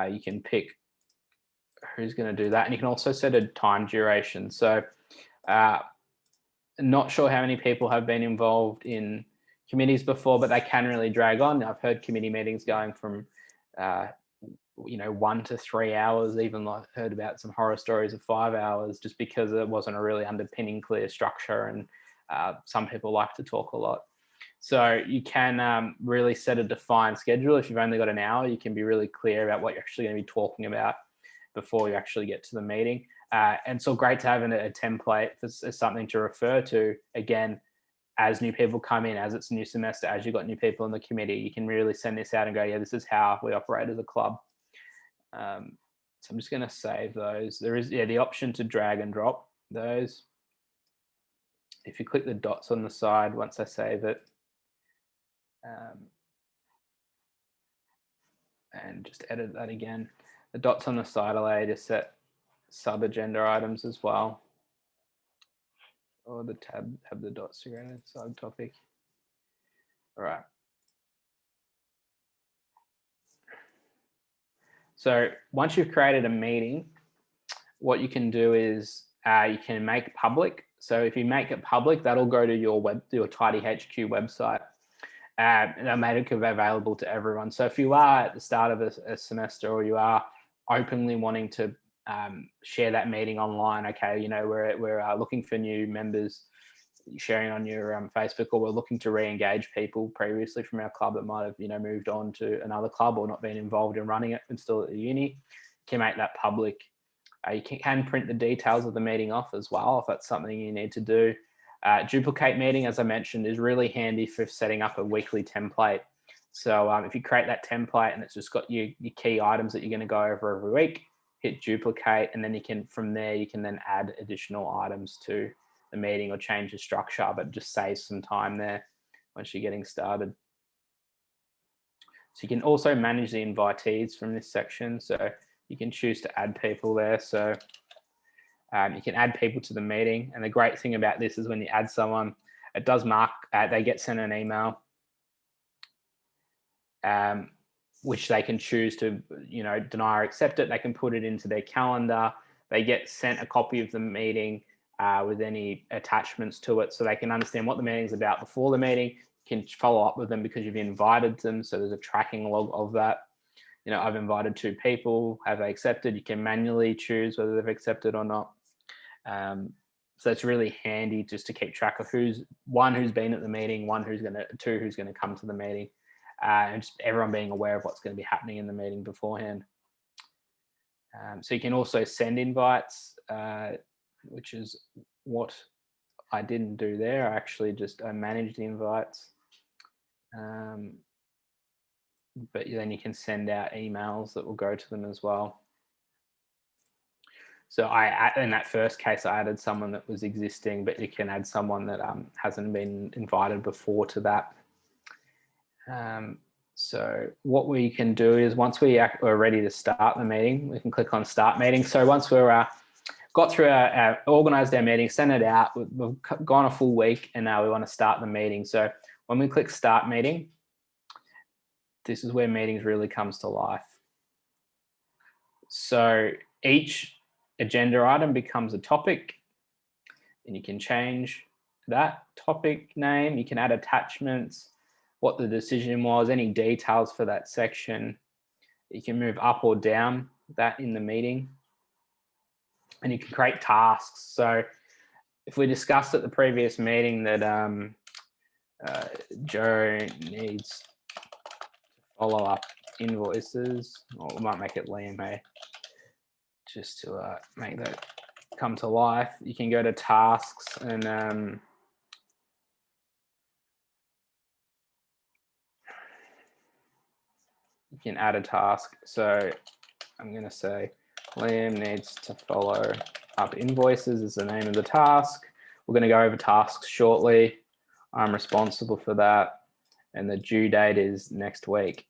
you can pick who's going to do that, and you can also set a time duration. So not sure how many people have been involved in committees before, but they can really drag on. I've heard committee meetings going from 1 to 3 hours, even heard about some horror stories of 5 hours, just because it wasn't a really underpinning clear structure and Some people like to talk a lot. So you can really set a defined schedule. If you've only got an hour, you can be really clear about what you're actually going to be talking about before you actually get to the meeting. And it's all great to have a template as something to refer to. Again, as new people come in, as it's a new semester, as you've got new people in the committee, you can really send this out and go, yeah, this is how we operate as a club. So I'm just going to save those. There is the option to drag and drop those. If you click the dots on the side, once I save it, and just edit that again. The dots on the side allow you to set sub-agenda items as well. Or the tab have the dots to go to subtopic. All right. So once you've created a meeting, what you can do is you can make public. So if you make it public, that'll go to your TidyHQ website. And that made it available to everyone. So if you are at the start of a semester, or you are openly wanting to share that meeting online, okay, you know, we're looking for new members, sharing on your Facebook, or we're looking to re-engage people previously from our club that might have, you know, moved on to another club or not been involved in running it and still at the uni, you can make that public. You can print the details of the meeting off as well if that's something you need to do. Duplicate meeting, as I mentioned, is really handy for setting up a weekly template. So if you create that template and it's just got your key items that you're going to go over every week, hit duplicate, and then you can, from there, you can then add additional items to the meeting or change the structure, but just saves some time there once you're getting started. So you can also manage the invitees from this section. So you can choose to add people there. So you can add people to the meeting. And the great thing about this is when you add someone, it does mark, they get sent an email, which they can choose to, you know, deny or accept it. They can put it into their calendar. They get sent a copy of the meeting with any attachments to it, so they can understand what the meeting's about before the meeting. You can follow up with them because you've invited them. So there's a tracking log of that. You know, I've invited 2 people. Have they accepted? You can manually choose whether they've accepted or not. So it's really handy just to keep track of who's been at the meeting, 2 who's going to come to the meeting, and just everyone being aware of what's going to be happening in the meeting beforehand. So you can also send invites, which is what I didn't do there. I actually just managed the invites. But then you can send out emails that will go to them as well. So in that first case, I added someone that was existing, but you can add someone that hasn't been invited before to that. So what we can do is once we're ready to start the meeting, we can click on Start Meeting. So once we're got through organised our meeting, sent it out, we've gone a full week, and now we want to start the meeting. So when we click Start Meeting, this is where meetings really comes to life. So each agenda item becomes a topic, and you can change that topic name. You can add attachments, what the decision was, any details for that section. You can move up or down that in the meeting, and you can create tasks. So if we discussed at the previous meeting that Joe needs to follow up invoices, or we might make it Liam, hey, just to make that come to life, you can go to tasks and you can add a task. So I'm going to say Liam needs to follow up invoices is the name of the task. We're going to go over tasks shortly. I'm responsible for that, and the due date is next week.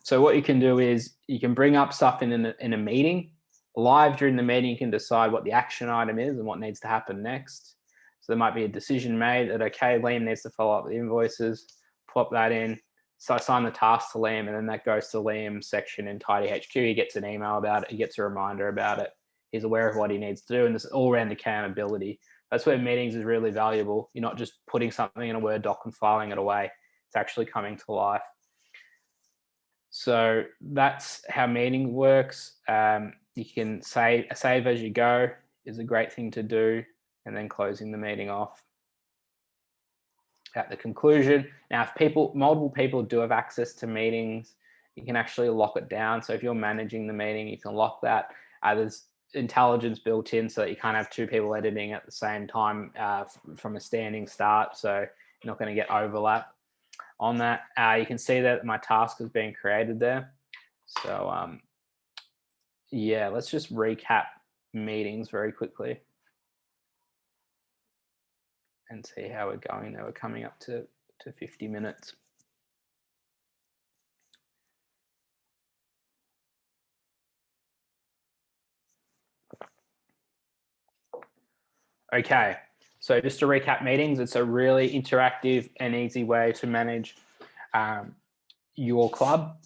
So what you can do is you can bring up stuff in a meeting. Live during the meeting, you can decide what the action item is and what needs to happen next. So there might be a decision made that, okay, Liam needs to follow up the invoices, plop that in. So assign the task to Liam, and then that goes to Liam's section in TidyHQ. He gets an email about it. He gets a reminder about it. He's aware of what he needs to do, and this is all around accountability. That's where meetings is really valuable. You're not just putting something in a Word doc and filing it away. It's actually coming to life. So that's how meeting works. You can save as you go is a great thing to do, and then closing the meeting off. at the conclusion. Now, if multiple people do have access to meetings, you can actually lock it down. So if you're managing the meeting, you can lock that. There's intelligence built in so that you can't have two people editing at the same time from a standing start. So you're not going to get overlap on that. You can see that my task is being created there. So yeah, let's just recap meetings very quickly and see how we're going there. We're coming up to 50 minutes. Okay, so just to recap meetings, it's a really interactive and easy way to manage your club.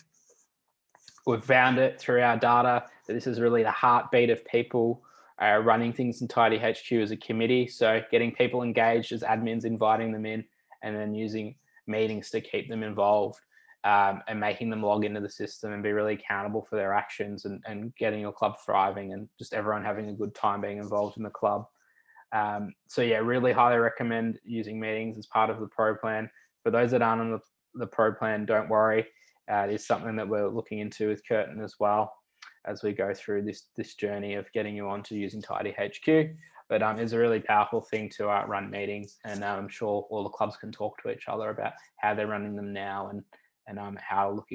We've found it through our data that this is really the heartbeat of people running things in TidyHQ as a committee. So getting people engaged as admins, inviting them in, and then using meetings to keep them involved and making them log into the system and be really accountable for their actions and getting your club thriving and just everyone having a good time being involved in the club. So yeah, really highly recommend using meetings as part of the pro plan. For those that aren't on the pro plan, don't worry. It is something that we're looking into with Curtin as well as we go through this journey of getting you onto using TidyHQ. But it's a really powerful thing to run meetings, and I'm sure all the clubs can talk to each other about how they're running them now and how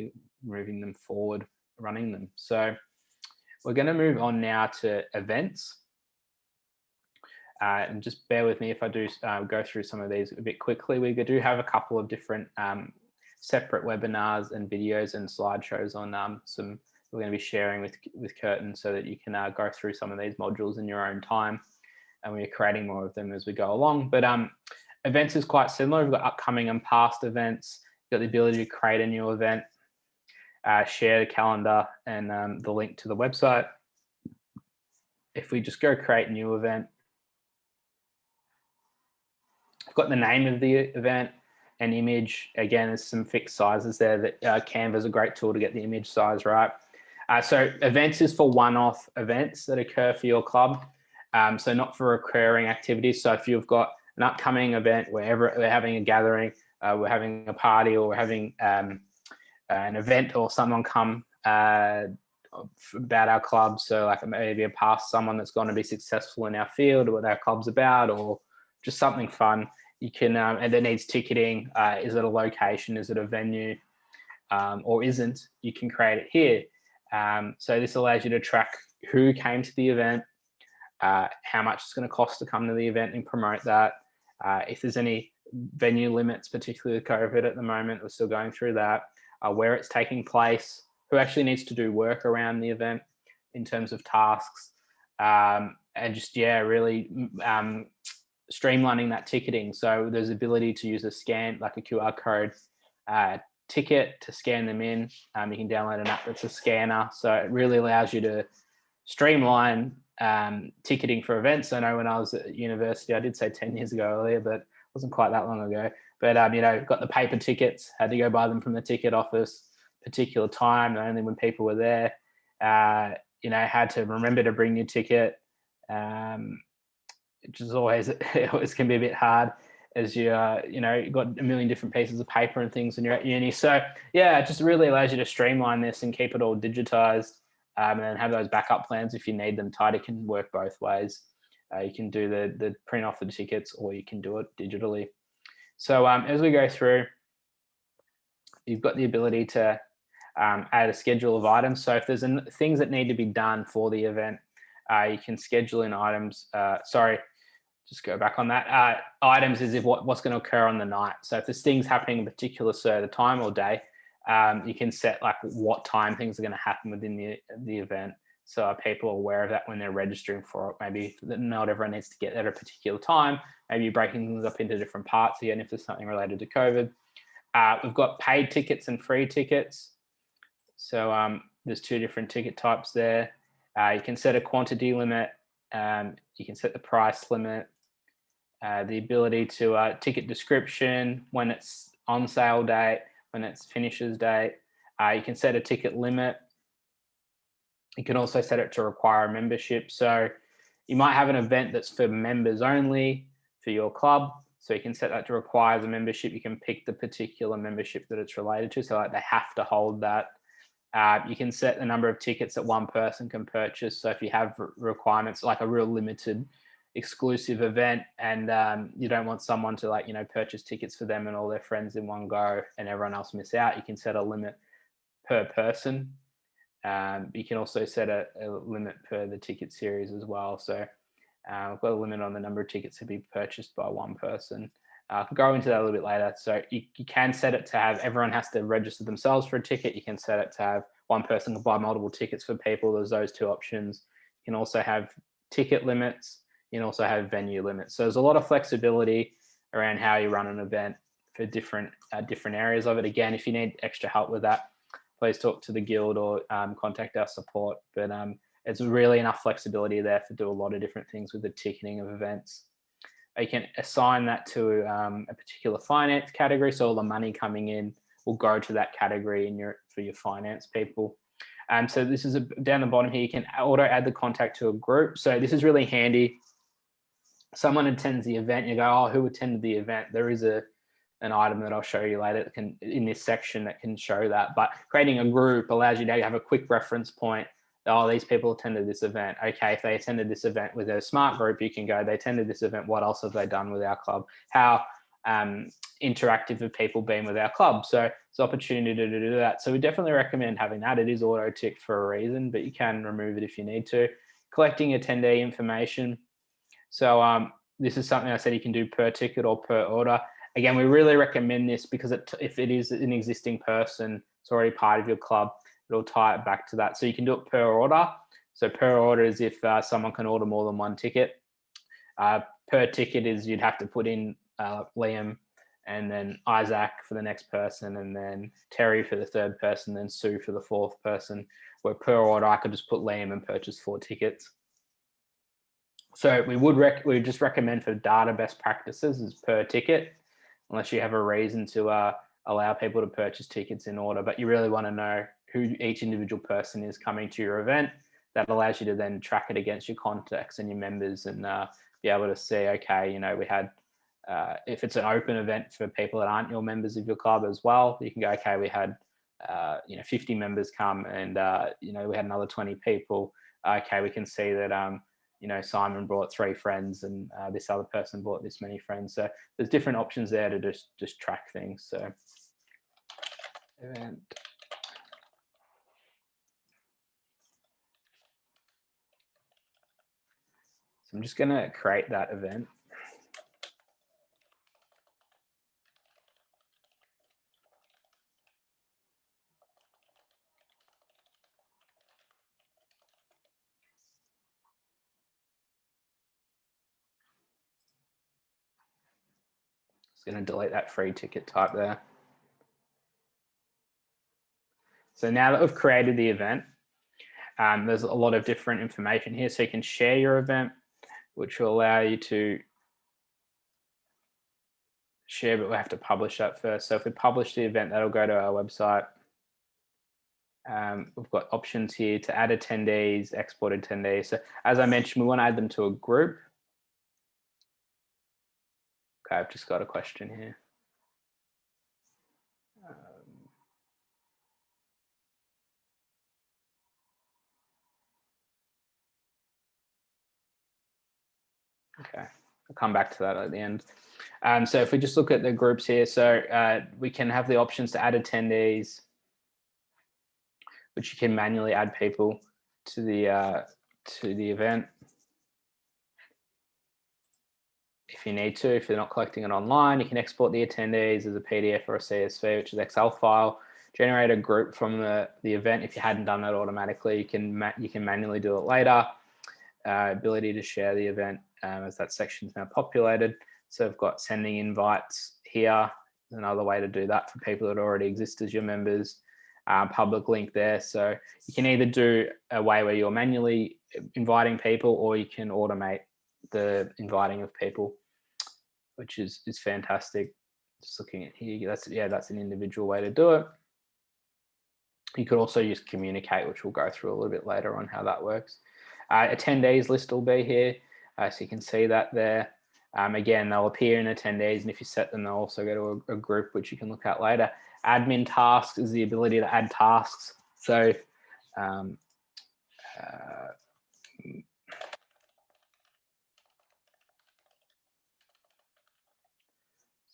moving them forward running them. So we're going to move on now to events. And just bear with me if I do go through some of these a bit quickly. We do have a couple of different separate webinars and videos and slideshows on some we're going to be sharing with Curtin so that you can go through some of these modules in your own time. And we're creating more of them as we go along. But events is quite similar. We've got upcoming and past events. You've got the ability to create a new event, share the calendar and the link to the website. If we just go create new event, I've got the name of the event, an image. Again, there's some fixed sizes there that Canva is a great tool to get the image size right. So events is for one-off events that occur for your club. So not for recurring activities. So if you've got an upcoming event, wherever we're having a gathering, we're having a party, or we're having an event, or someone come about our club. So like maybe a past someone that's going to be successful in our field, or what our club's about, or just something fun. You can, and it needs ticketing. Is it a location? Is it a venue? Or isn't? You can create it here. So this allows you to track who came to the event, how much it's going to cost to come to the event and promote that. If there's any venue limits, particularly with COVID at the moment, we're still going through that, where it's taking place, who actually needs to do work around the event in terms of tasks, and just, yeah, really streamlining that ticketing. So there's ability to use a scan, like a QR code ticket to scan them in. You can download an app that's a scanner. So it really allows you to streamline ticketing for events. I know when I was at university, I did say 10 years ago earlier, but it wasn't quite that long ago. But, you know, got the paper tickets, had to go buy them from the ticket office, particular time, only when people were there. You know, had to remember to bring your ticket, which is always, it always can be a bit hard as you, you know, you've got a million different pieces of paper and things when you're at uni. So yeah, it just really allows you to streamline this and keep it all digitized, and then have those backup plans if you need them. Tidy can work both ways. You can do the print off the tickets, or you can do it digitally. So as we go through, you've got the ability to add a schedule of items. So if there's things that need to be done for the event, you can schedule in items. Sorry, just go back on that. Items is if what's going to occur on the night. So if there's things happening in a particular certain time or day, you can set like what time things are going to happen within the event. So people are aware of that when they're registering for it. Maybe not everyone needs to get there at a particular time. Maybe you're breaking things up into different parts again if there's something related to COVID. We've got paid tickets and free tickets. So there's two different ticket types there. You can set a quantity limit. You can set the price limit. The ability to ticket description, when it's on sale date, when it's finishes date. You can set a ticket limit. You can also set it to require a membership. So you might have an event that's for members only for your club. So you can set that to require the membership. You can pick the particular membership that it's related to. So like they have to hold that. You can set the number of tickets that one person can purchase. So if you have requirements like a real limited exclusive event and you don't want someone to like, purchase tickets for them and all their friends in one go and everyone else miss out, you can set a limit per person. You can also set a limit per the ticket series as well. So we've got a limit on the number of tickets to be purchased by one person. I can go into that a little bit later. So you can set it to have everyone has to register themselves for a ticket. You can set it to have one person can buy multiple tickets for people. There's those two options. You can also have ticket limits. You can also have venue limits. So there's a lot of flexibility around how you run an event for different areas of it. Again, if you need extra help with that, please talk to the guild or contact our support. But it's really enough flexibility there to do a lot of different things with the ticketing of events. You can assign that to a particular finance category. So all the money coming in will go to that category for your finance people. So this is down the bottom here, you can auto add the contact to a group. So this is really handy. Someone attends the event, you go, oh, who attended the event? There is an item that I'll show you later in this section that can show that. But creating a group allows you to have a quick reference point. Oh, these people attended this event. Okay, if they attended this event with a smart group, you can go, they attended this event. What else have they done with our club? How interactive have people been with our club? So it's an opportunity to do that. So we definitely recommend having that. It is auto ticked for a reason, but you can remove it if you need to. Collecting attendee information. So this is something I said you can do per ticket or per order. Again, we really recommend this because if it is an existing person, it's already part of your club, it'll tie it back to that. So you can do it per order. So per order is if someone can order more than one ticket. Per ticket is you'd have to put in Liam and then Isaac for the next person and then Terry for the third person, then Sue for the fourth person. Where per order, I could just put Liam and purchase 4 tickets. So we just recommend for data best practices is per ticket, unless you have a reason to allow people to purchase tickets in order. But you really want to know who each individual person is coming to your event. That allows you to then track it against your contacts and your members and be able to see, okay, we had, if it's an open event for people that aren't your members of your club as well, you can go, okay, we had 50 members come and we had another 20 people. Okay, we can see that Simon brought 3 friends and this other person brought this many friends. So there's different options there to just track things. So event. So I'm just going to create that event. Just going to delete that free ticket type there. So now that we've created the event, there's a lot of different information here. So you can share your event, which will allow you to share, but we have to publish that first. So if we publish the event, that'll go to our website. We've got options here to add attendees, export attendees. So as I mentioned, we want to add them to a group. Okay, I've just got a question here. Okay, I'll come back to that at the end. So if we just look at the groups here, so we can have the options to add attendees, which you can manually add people to the event if you need to. If you're not collecting it online, you can export the attendees as a PDF or a CSV, which is Excel file. Generate a group from the event. If you hadn't done that automatically, you can manually do it later. Ability to share the event as that section is now populated. So we've got sending invites here. Another way to do that for people that already exist as your members. Public link there. So you can either do a way where you're manually inviting people, or you can automate the inviting of people, which is fantastic. Just looking at here, that's an individual way to do it. You could also use communicate, which we'll go through a little bit later on how that works. Attendees list will be here, so you can see that there. Again, they'll appear in attendees, and if you set them, they'll also go to a group, which you can look at later. Admin tasks is the ability to add tasks. So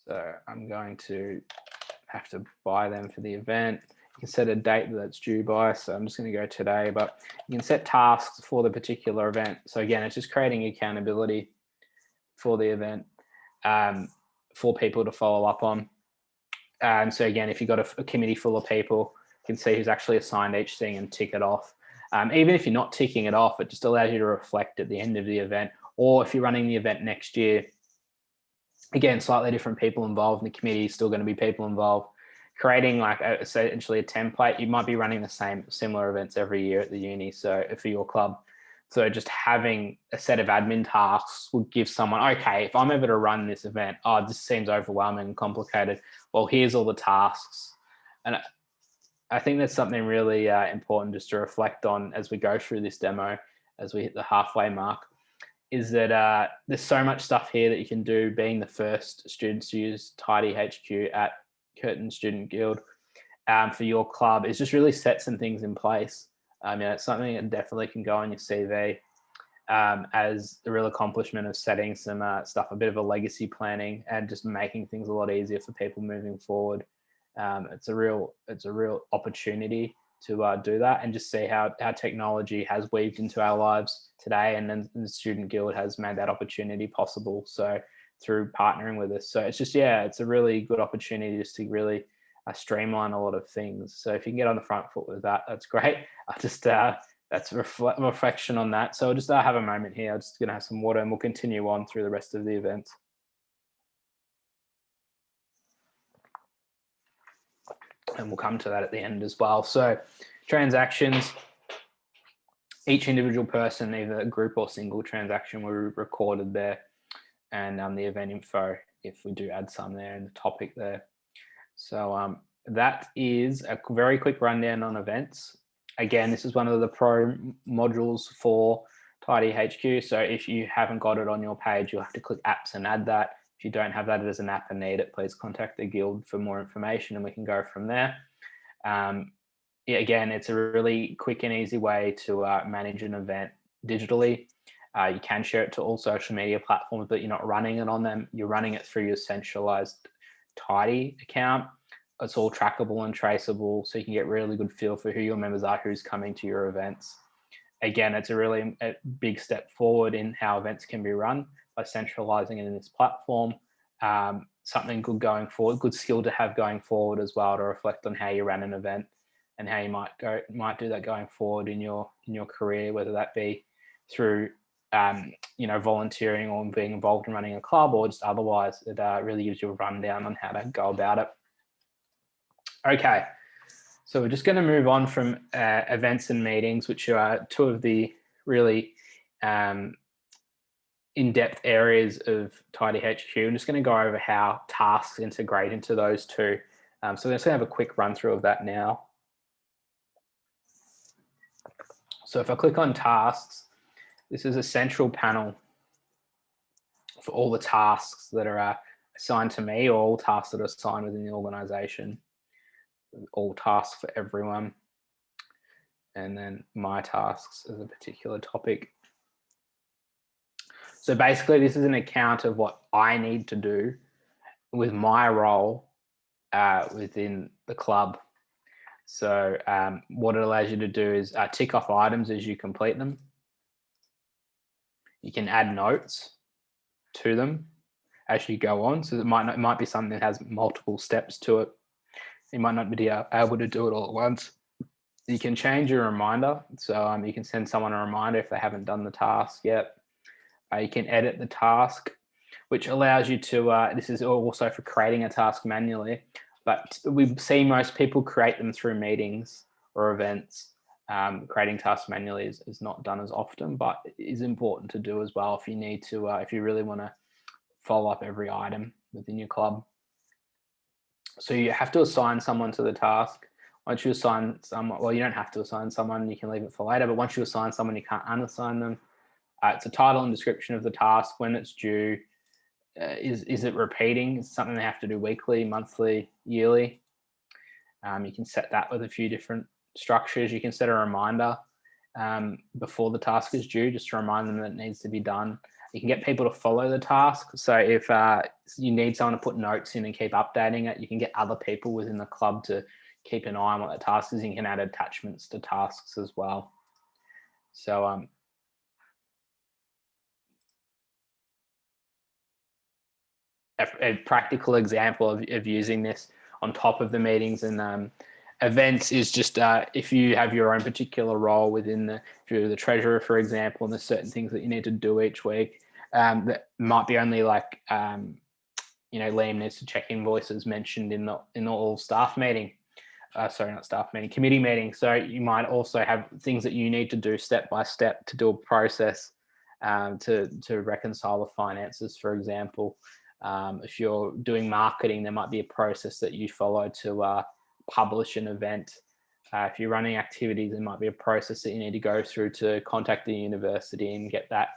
so I'm going to have to buy them for the event. You can set a date that's due by, so I'm just going to go today, but you can set tasks for the particular event. So again, it's just creating accountability for the event for people to follow up on. So again, if you've got a committee full of people, you can see who's actually assigned each thing and tick it off. Even if you're not ticking it off, it just allows you to reflect at the end of the event. Or if you're running the event next year, again, slightly different people involved, and the committee is still going to be people involved. Creating like essentially a template. You might be running the similar events every year at the uni, so for your club. So just having a set of admin tasks will give someone, okay, if I'm ever to run this event, oh, this seems overwhelming and complicated. Well, here's all the tasks. And I think that's something really important just to reflect on as we go through this demo, as we hit the halfway mark, is that there's so much stuff here that you can do, being the first students to use TidyHQ at Curtin Student Guild for your club. Is just really set some things in place. It's something that definitely can go on your CV as the real accomplishment of setting some stuff, a bit of a legacy planning, and just making things a lot easier for people moving forward. It's a real opportunity to do that, and just see how technology has weaved into our lives today, and then the Student Guild has made that opportunity possible. So through partnering with us, so it's just it's a really good opportunity just to really streamline a lot of things. So if you can get on the front foot with that, that's great. I just that's reflection on that. So I'll just have a moment here. I'm just going to have some water, and we'll continue on through the rest of the event. And we'll come to that at the end as well. So transactions, each individual person, either a group or single transaction, were recorded there, and the event info, if we do add some there, and the topic there. So that is a very quick rundown on events. Again, this is one of the pro modules for TidyHQ. So if you haven't got it on your page, you'll have to click apps and add that. If you don't have that as an app and need it, please contact the guild for more information, and we can go from there. Again, it's a really quick and easy way to manage an event digitally. You can share it to all social media platforms, but you're not running it on them. You're running it through your centralized Tidy account. It's all trackable and traceable, so you can get really good feel for who your members are, who's coming to your events. Again, it's a big step forward in how events can be run by centralizing it in this platform. Something good going forward, good skill to have going forward as well, to reflect on how you ran an event and how you might do that going forward in your career, whether that be through volunteering or being involved in running a club, or just otherwise. It really gives you a rundown on how to go about it. Okay, so we're just going to move on from events and meetings, which are two of the really in-depth areas of TidyHQ. I'm just going to go over how tasks integrate into those two. So we're just going to have a quick run through of that now. So if I click on tasks, this is a central panel for all the tasks that are assigned to me, or all tasks that are assigned within the organization, all tasks for everyone, and then my tasks as a particular topic. So basically, this is an account of what I need to do with my role within the club. So what it allows you to do is tick off items as you complete them. You can add notes to them as you go on. So it might be something that has multiple steps to it. You might not be able to do it all at once. You can change your reminder. So you can send someone a reminder if they haven't done the task yet. You can edit the task, which allows you to, this is also for creating a task manually, but we see most people create them through meetings or events. Creating tasks manually is not done as often, but it is important to do as well if you need to, if you really want to follow up every item within your club. So you have to assign someone to the task. Once you assign someone, well, you don't have to assign someone, you can leave it for later, but once you assign someone, you can't unassign them. It's a title and description of the task, when it's due, is it repeating? It's something they have to do weekly, monthly, yearly. You can set that with a few different structures. You can set a reminder before the task is due, just to remind them that it needs to be done. You can get people to follow the task. So if you need someone to put notes in and keep updating it, you can get other people within the club to keep an eye on what the task is. You can add attachments to tasks as well. So a practical example of using this on top of the meetings and events is just if you have your own particular role within if you're the treasurer, for example, and there's certain things that you need to do each week that might be only like Liam needs to check invoices mentioned in the all staff meeting. Sorry, not staff meeting, committee meeting. So you might also have things that you need to do step by step to do a process to reconcile the finances, for example. If you're doing marketing, there might be a process that you follow to publish an event. If you're running activities, there might be a process that you need to go through to contact the university and get that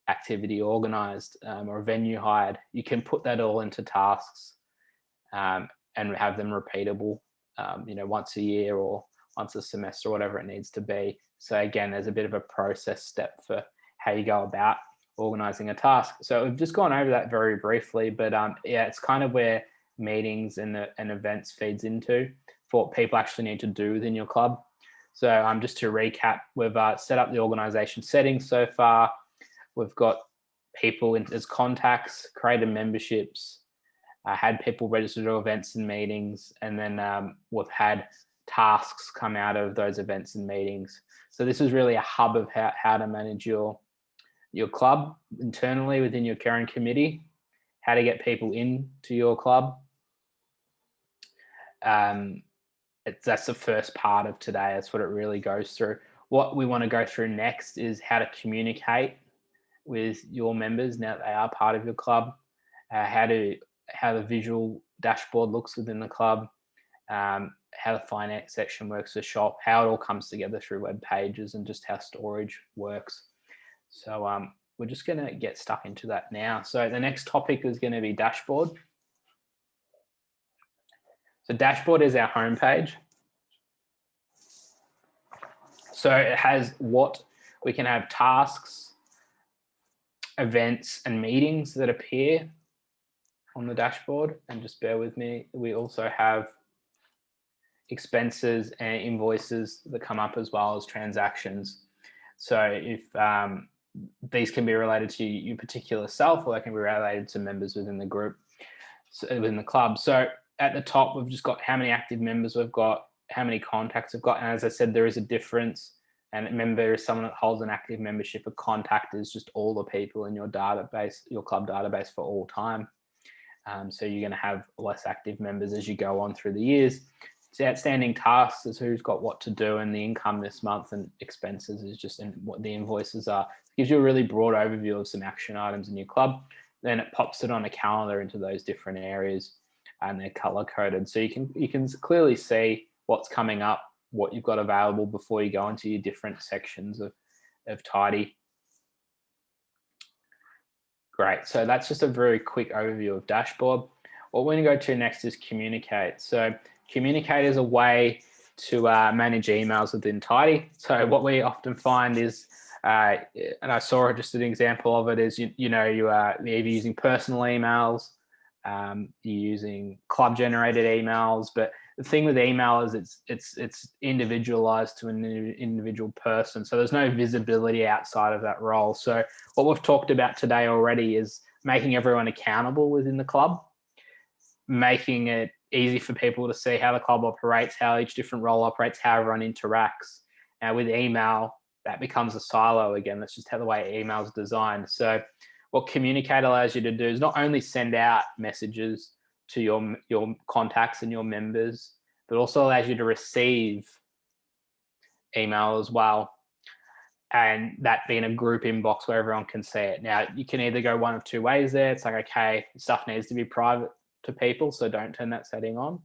activity organized or a venue hired. You can put that all into tasks and have them repeatable, once a year or once a semester, whatever it needs to be. So again, there's a bit of a process step for how you go about organizing a task. So we've just gone over that very briefly, but yeah, it's kind of where meetings and events feeds into for what people actually need to do within your club. So just to recap, we've set up the organisation settings so far. We've got people as contacts, created memberships, had people register to events and meetings, and then we've had tasks come out of those events and meetings. So this is really a hub of how to manage your club internally within your caring committee, how to get people into your club. That's the first part of today. That's what it really goes through. What we want to go through next is how to communicate with your members now that they are part of your club, how the visual dashboard looks within the club, how the finance section works, the shop, how it all comes together through web pages, and just how storage works. So we're just going to get stuck into that now. So the next topic is going to be dashboard. So dashboard is our homepage. So it has we can have tasks, events, and meetings that appear on the dashboard. And just bear with me, we also have expenses and invoices that come up, as well as transactions. So if these can be related to your particular self, or they can be related to members within the group, within the club. So at the top, we've just got how many active members we've got, how many contacts we've got. And as I said, there is a difference. And a member is someone that holds an active membership. A contact is just all the people in your database, your club database for all time. So you're going to have less active members as you go on through the years. So outstanding tasks is who's got what to do, and the income this month, and expenses is just what the invoices are. It gives you a really broad overview of some action items in your club. Then it pops it on a calendar into those different areas, and they're color coded. So you can clearly see what's coming up, what you've got available before you go into your different sections of Tidy. Great. So that's just a very quick overview of dashboard. What we're going to go to next is communicate. So communicate is a way to manage emails within Tidy. So what we often find is, and I saw just an example of it, is you are either using personal emails, you're using club generated emails, but the thing with email is it's individualized to an individual person. So there's no visibility outside of that role. So what we've talked about today already is making everyone accountable within the club, making it easy for people to see how the club operates, how each different role operates, how everyone interacts. Now with email, that becomes a silo again. That's just how the way email is designed. So what Communicate allows you to do is not only send out messages to your contacts and your members, but also allows you to receive email as well. And that being a group inbox where everyone can see it. Now, you can either go one of two ways there. It's like, okay, stuff needs to be private to people, so don't turn that setting on.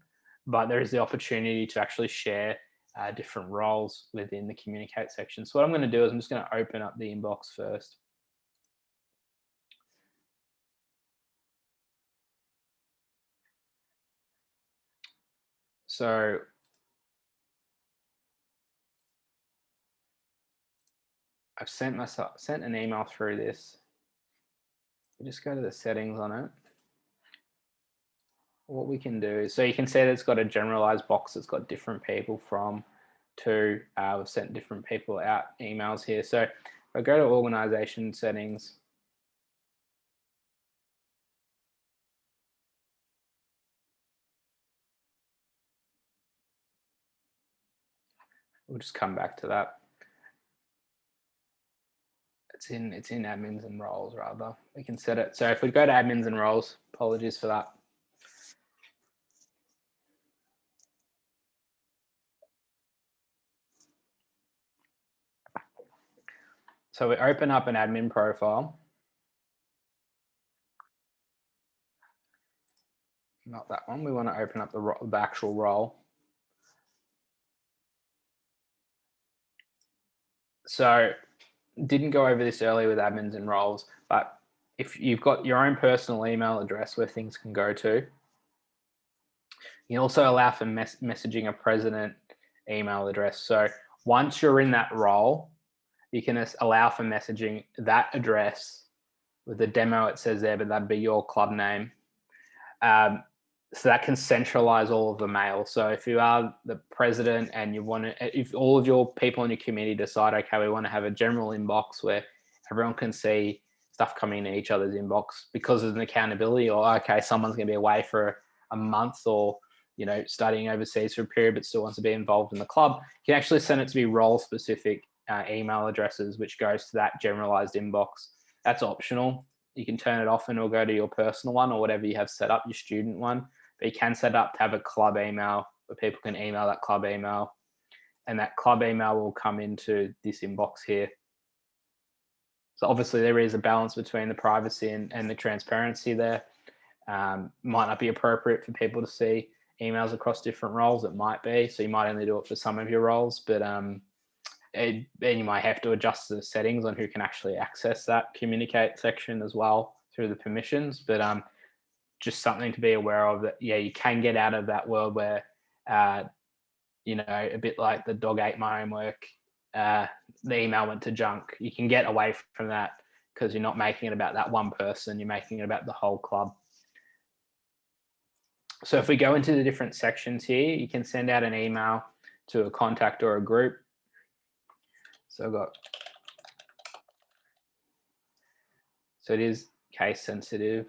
But there is the opportunity to actually share different roles within the Communicate section. So what I'm going to do is I'm just going to open up the inbox first. So I've sent an email through this. We just go to the settings on it. What we can do is, so you can see that it's got a generalized box that's got different people from to, we've sent different people out emails here. So if I go to organization settings, we'll just come back to that. It's in admins and roles rather. We can set it. So if we go to admins and roles, apologies for that. So we open up an admin profile. Not that one. We want to open up the actual role. So didn't go over this earlier with admins and roles, but if you've got your own personal email address where things can go to, you can also allow for messaging a president email address. So once you're in that role, you can allow for messaging that address with the demo it says there, but that'd be your club name. So that can centralize all of the mail. So if you are the president and you want to, if all of your people in your committee decide, okay, we want to have a general inbox where everyone can see stuff coming in each other's inbox because there's an accountability, or okay, someone's going to be away for a month or, you know, studying overseas for a period but still wants to be involved in the club, you can actually send it to be role specific email addresses, which goes to that generalized inbox. That's optional. You can turn it off and it'll go to your personal one or whatever you have set up, your student one. But you can set up to have a club email where people can email that club email, and that club email will come into this inbox here. So obviously there is a balance between the privacy and the transparency there. Might not be appropriate for people to see emails across different roles. It might be, so you might only do it for some of your roles, but then you might have to adjust the settings on who can actually access that communicate section as well through the permissions. But just something to be aware of, that, yeah, you can get out of that world where, you know, a bit like the dog ate my homework, the email went to junk. You can get away from that because you're not making it about that one person, you're making it about the whole club. So if we go into the different sections here, you can send out an email to a contact or a group. So I've got, so it is case sensitive.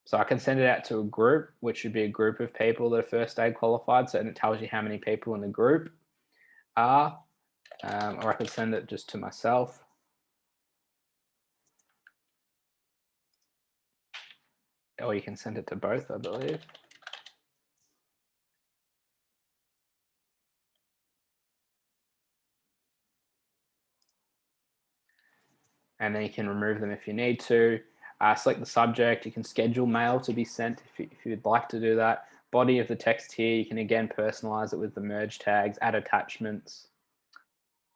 So I can send it out to a group, which would be a group of people that are first aid qualified. So it tells you how many people in the group are, or I can send it just to myself. Or you can send it to both, I believe. And then you can remove them if you need to. Select the subject. You can schedule mail to be sent if you'd like to do that. Body of the text here, you can again personalize it with the merge tags, add attachments,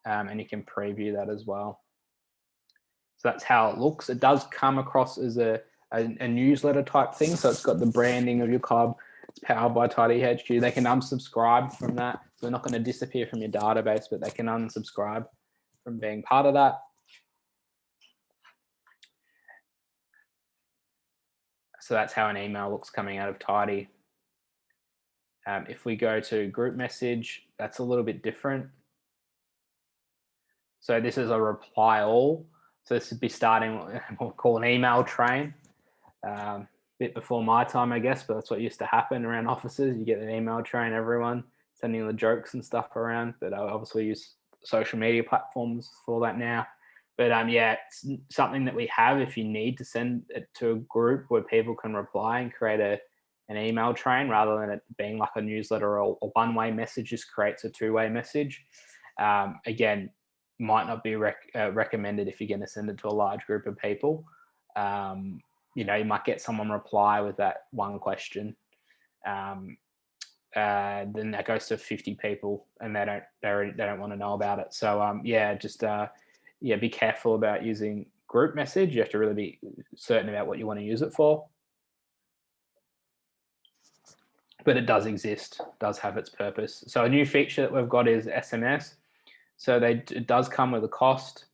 and you can preview that as well. So that's how it looks. It does come across as a newsletter type thing. So it's got the branding of your club. It's powered by TidyHQ. They can unsubscribe from that. So they're not going to disappear from your database, but they can unsubscribe from being part of that. So that's how an email looks coming out of Tidy. If we go to group message, that's a little bit different. So this is a reply all. So this would be starting what we'll call an email train. Bit before my time, I guess, but that's what used to happen around offices. You get an email train, everyone sending the jokes and stuff around. But obviously use social media platforms for that now. But yeah, it's something that we have if you need to send it to a group where people can reply and create an email train rather than it being like a newsletter or a one-way message. Just creates a two-way message. Again, might not be recommended if you're going to send it to a large group of people. You know, you might get someone reply with that one question. Then that goes to 50 people and they don't want to know about it. So yeah, just yeah, be careful about using group message. You have to really be certain about what you want to use it for. but it does exist, does have its purpose. So a new feature that we've got is SMS. So it does come with a cost.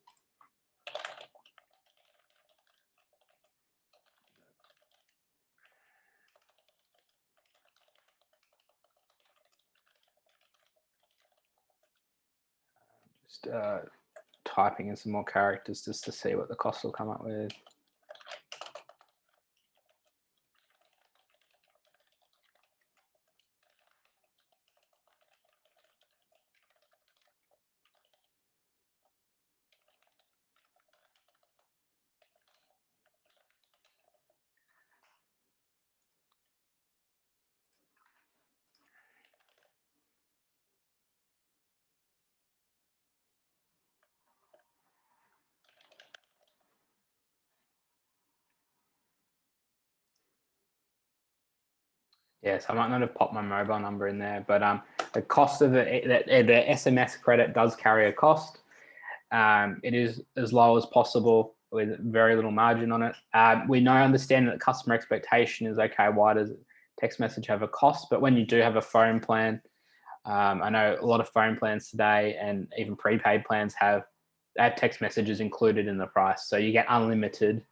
Just typing in some more characters just to see what the cost will come up with. Yes, I might not have popped my mobile number in there, but the cost of the SMS credit does carry a cost. It is as low as possible with very little margin on it. We understand that customer expectation is, okay, why does text message have a cost? But when you do have a phone plan, I know a lot of phone plans today and even prepaid plans have text messages included in the price. So you get unlimited,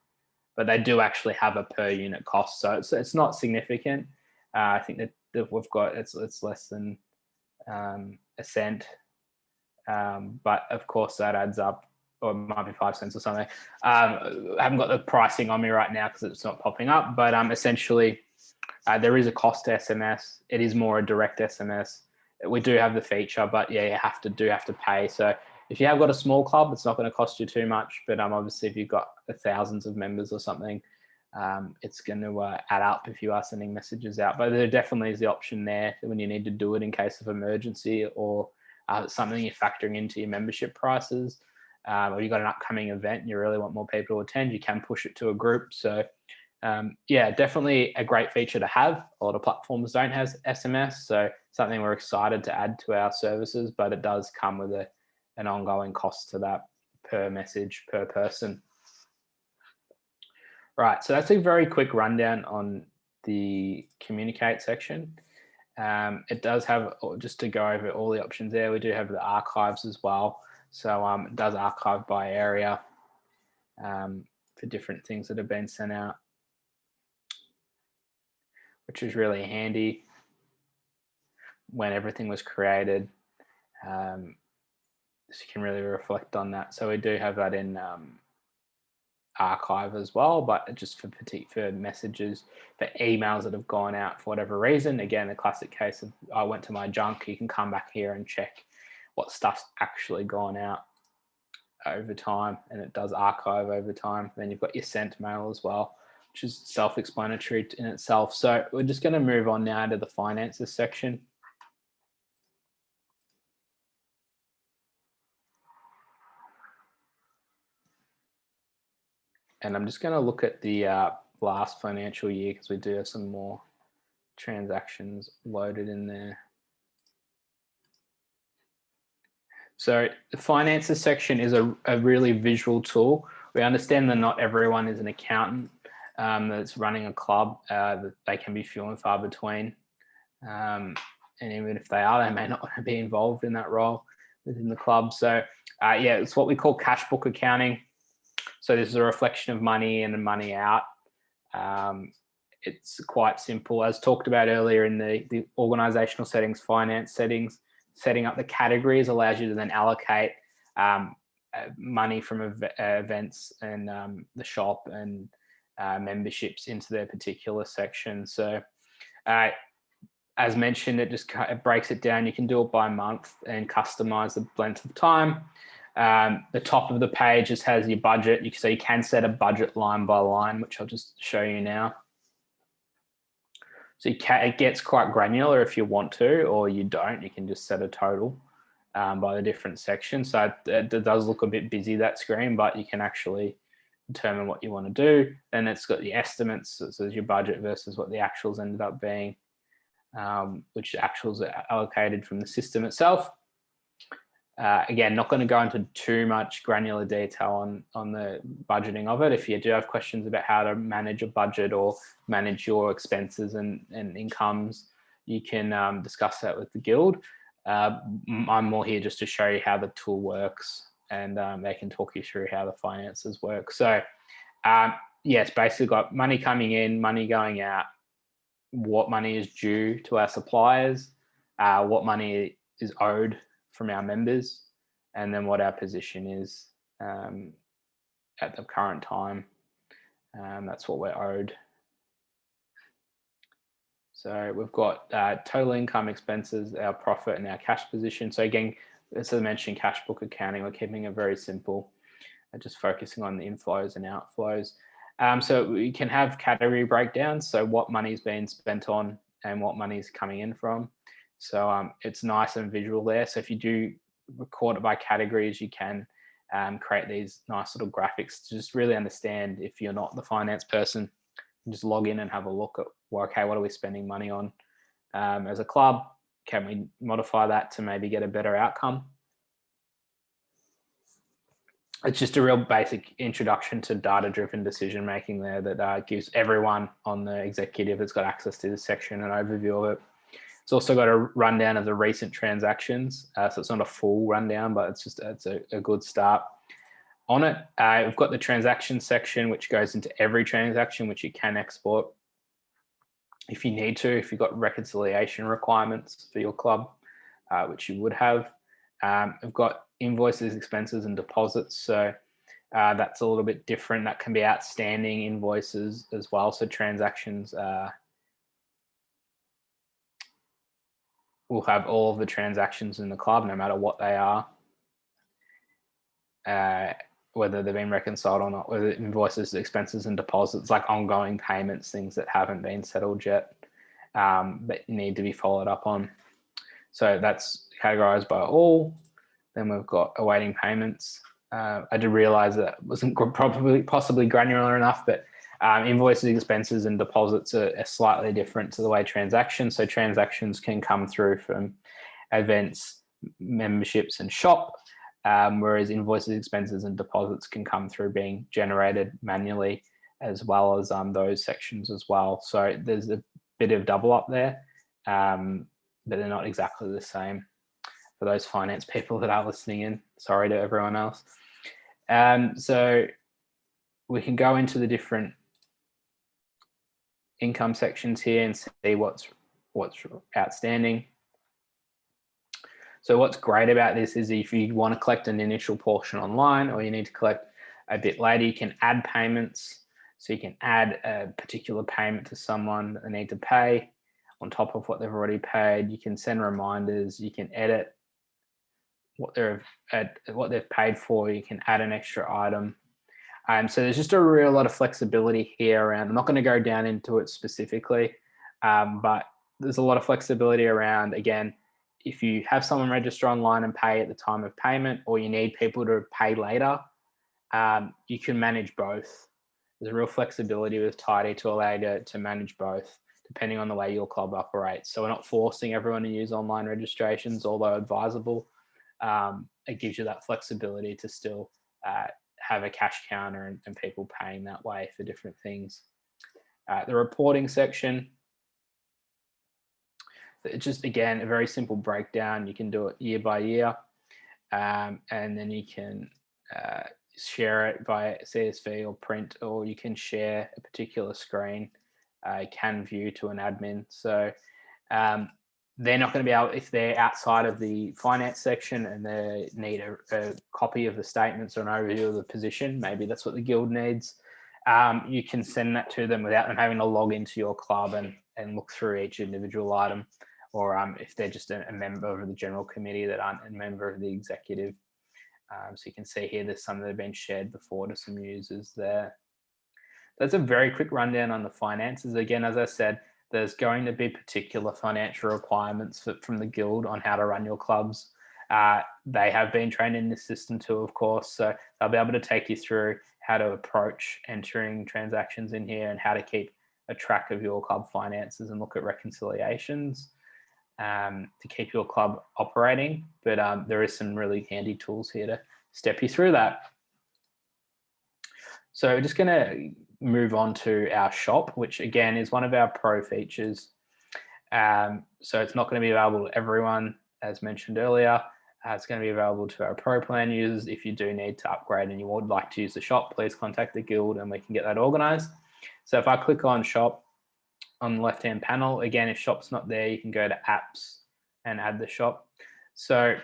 but they do actually have a per unit cost. So it's not significant. I think that we've got, it's less than a cent. But of course that adds up, or it might be 5 cents or something. I haven't got the pricing on me right now because it's not popping up, but essentially there is a cost to SMS. It is more a direct SMS. We do have the feature, but yeah, you have to pay. So if you have got a small club, it's not going to cost you too much, but obviously if you've got thousands of members or something, it's going to add up if you are sending messages out. But there definitely is the option there when you need to do it in case of emergency, or something you're factoring into your membership prices, or you've got an upcoming event and you really want more people to attend, you can push it to a group. So yeah, definitely a great feature to have. A lot of platforms don't have SMS, so something we're excited to add to our services, but it does come with an ongoing cost to that per message, per person. Right, so that's a very quick rundown on the communicate section. It does have, just to go over all the options there, we do have the archives as well. So it does archive by area for different things that have been sent out, which is really handy when everything was created. So you can really reflect on that. So we do have that in archive as well, but just for messages, for emails that have gone out for whatever reason. Again, the classic case of I went to my junk, you can come back here and check what stuff's actually gone out over time, and it does archive over time. Then you've got your sent mail as well, which is self-explanatory in itself. So we're just going to move on now to the finances section. And I'm just going to look at the last financial year because we do have some more transactions loaded in there. So the finances section is a really visual tool. We understand that not everyone is an accountant that's running a club, that they can be few and far between. And even if they are, they may not want to be involved in that role within the club. So yeah, it's what we call cash book accounting. So this is a reflection of money in and money out. It's quite simple. As talked about earlier in the organizational settings, finance settings, setting up the categories allows you to then allocate money from events and the shop and memberships into their particular section. So as mentioned, it breaks it down. You can do it by month and customize the length of time. The top of the page just has your budget. So you can set a budget line by line, which I'll just show you now. So it gets quite granular if you want to, or you don't. You can just set a total by the different sections. So it does look a bit busy, that screen, but you can actually determine what you want to do. Then it's got the estimates, so it's your budget versus what the actuals ended up being, which actuals are allocated from the system itself. Again, not going to go into too much granular detail on the budgeting of it. If you do have questions about how to manage a budget or manage your expenses and incomes, you can discuss that with the guild. I'm more here just to show you how the tool works, and they can talk you through how the finances work. So yes, basically got money coming in, money going out, what money is due to our suppliers, what money is owed from our members, and then what our position is at the current time. That's what we're owed. So we've got total income, expenses, our profit, and our cash position. So again, as I mentioned, cash book accounting, we're keeping it very simple, just focusing on the inflows and outflows. So we can have category breakdowns, so what money's being spent on and what money's coming in from. So it's nice and visual there. So if you do record it by categories, you can create these nice little graphics to just really understand. If you're not the finance person, just log in and have a look at, well, okay, what are we spending money on as a club? Can we modify that to maybe get a better outcome? It's just a real basic introduction to data-driven decision making there that gives everyone on the executive that's got access to this section an overview of it. It's also got a rundown of the recent transactions, so it's not a full rundown, but it's a good start. On it, we've got the transaction section, which goes into every transaction, which you can export if you need to, if you've got reconciliation requirements for your club, which you would have. We've got invoices, expenses, and deposits. So that's a little bit different. That can be outstanding invoices as well. So transactions will have all of the transactions in the club, no matter what they are. Whether they've been reconciled or not, whether invoices, expenses, and deposits, like ongoing payments, things that haven't been settled yet, that need to be followed up on. So that's categorized by all. Then we've got awaiting payments. I did realize that wasn't possibly granular enough, but invoices, expenses, and deposits are slightly different to the way transactions. So transactions can come through from events, memberships, and shop. Whereas invoices, expenses, and deposits can come through being generated manually, as well as those sections as well. So there's a bit of double up there, but they're not exactly the same for those finance people that are listening in. Sorry to everyone else. So we can go into the different income sections here and see what's outstanding. So what's great about this is if you want to collect an initial portion online, or you need to collect a bit later, you can add payments. So you can add a particular payment to someone that they need to pay on top of what they've already paid. You can send reminders. You can edit what they've paid for. You can add an extra item. So there's just a real lot of flexibility here around. I'm not going to go down into it specifically, but there's a lot of flexibility around, again, if you have someone register online and pay at the time of payment, or you need people to pay later, you can manage both. There's a real flexibility with Tidy to allow you to manage both, depending on the way your club operates. So we're not forcing everyone to use online registrations, although advisable. It gives you that flexibility to still have a cash counter and people paying that way for different things. The reporting section, it's just, again, a very simple breakdown. You can do it year by year, and then you can share it via CSV or print, or you can share a particular screen, can view to an admin. So they're not going to be able, if they're outside of the finance section and they need a copy of the statements or an overview of the position, maybe that's what the guild needs, you can send that to them without them having to log into your club and look through each individual item, or if they're just a member of the general committee that aren't a member of the executive. So you can see here there's some that have been shared before to some users there. That's a very quick rundown on the finances. Again, as I said, there's going to be particular financial requirements from the guild on how to run your clubs. They have been trained in this system too, of course, so they'll be able to take you through how to approach entering transactions in here and how to keep a track of your club finances and look at reconciliations to keep your club operating. But there is some really handy tools here to step you through that. So we're just going to move on to our shop, which again is one of our pro features. So it's not going to be available to everyone, as mentioned earlier. It's going to be available to our Pro Plan users. If you do need to upgrade and you would like to use the shop, please contact the Guild and we can get that organized. So if I click on shop on the left-hand panel, again, if shop's not there, you can go to apps and add the shop. So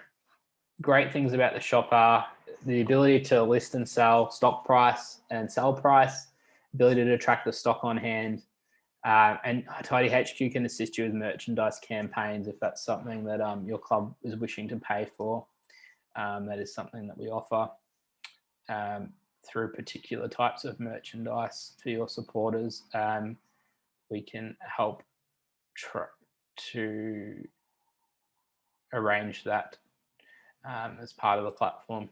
great things about the shop are the ability to list and sell, stock price and sell price, ability to track the stock on hand, and TidyHQ can assist you with merchandise campaigns if that's something that your club is wishing to pay for. That is something that we offer through particular types of merchandise for your supporters. We can help to arrange that as part of the platform.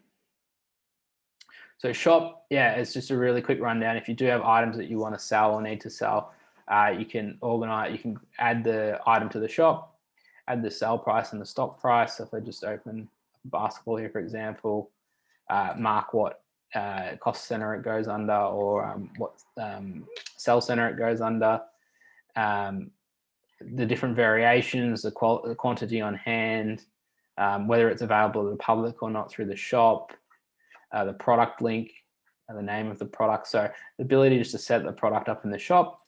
So shop, yeah, it's just a really quick rundown. If you do have items that you want to sell or need to sell, you can organize, you can add the item to the shop, add the sell price and the stock price. So if I just open basketball here, for example, mark what cost center it goes under or what sell center it goes under, the different variations, the quantity on hand, whether it's available to the public or not through the shop, the product link, and the name of the product. So the ability just to set the product up in the shop.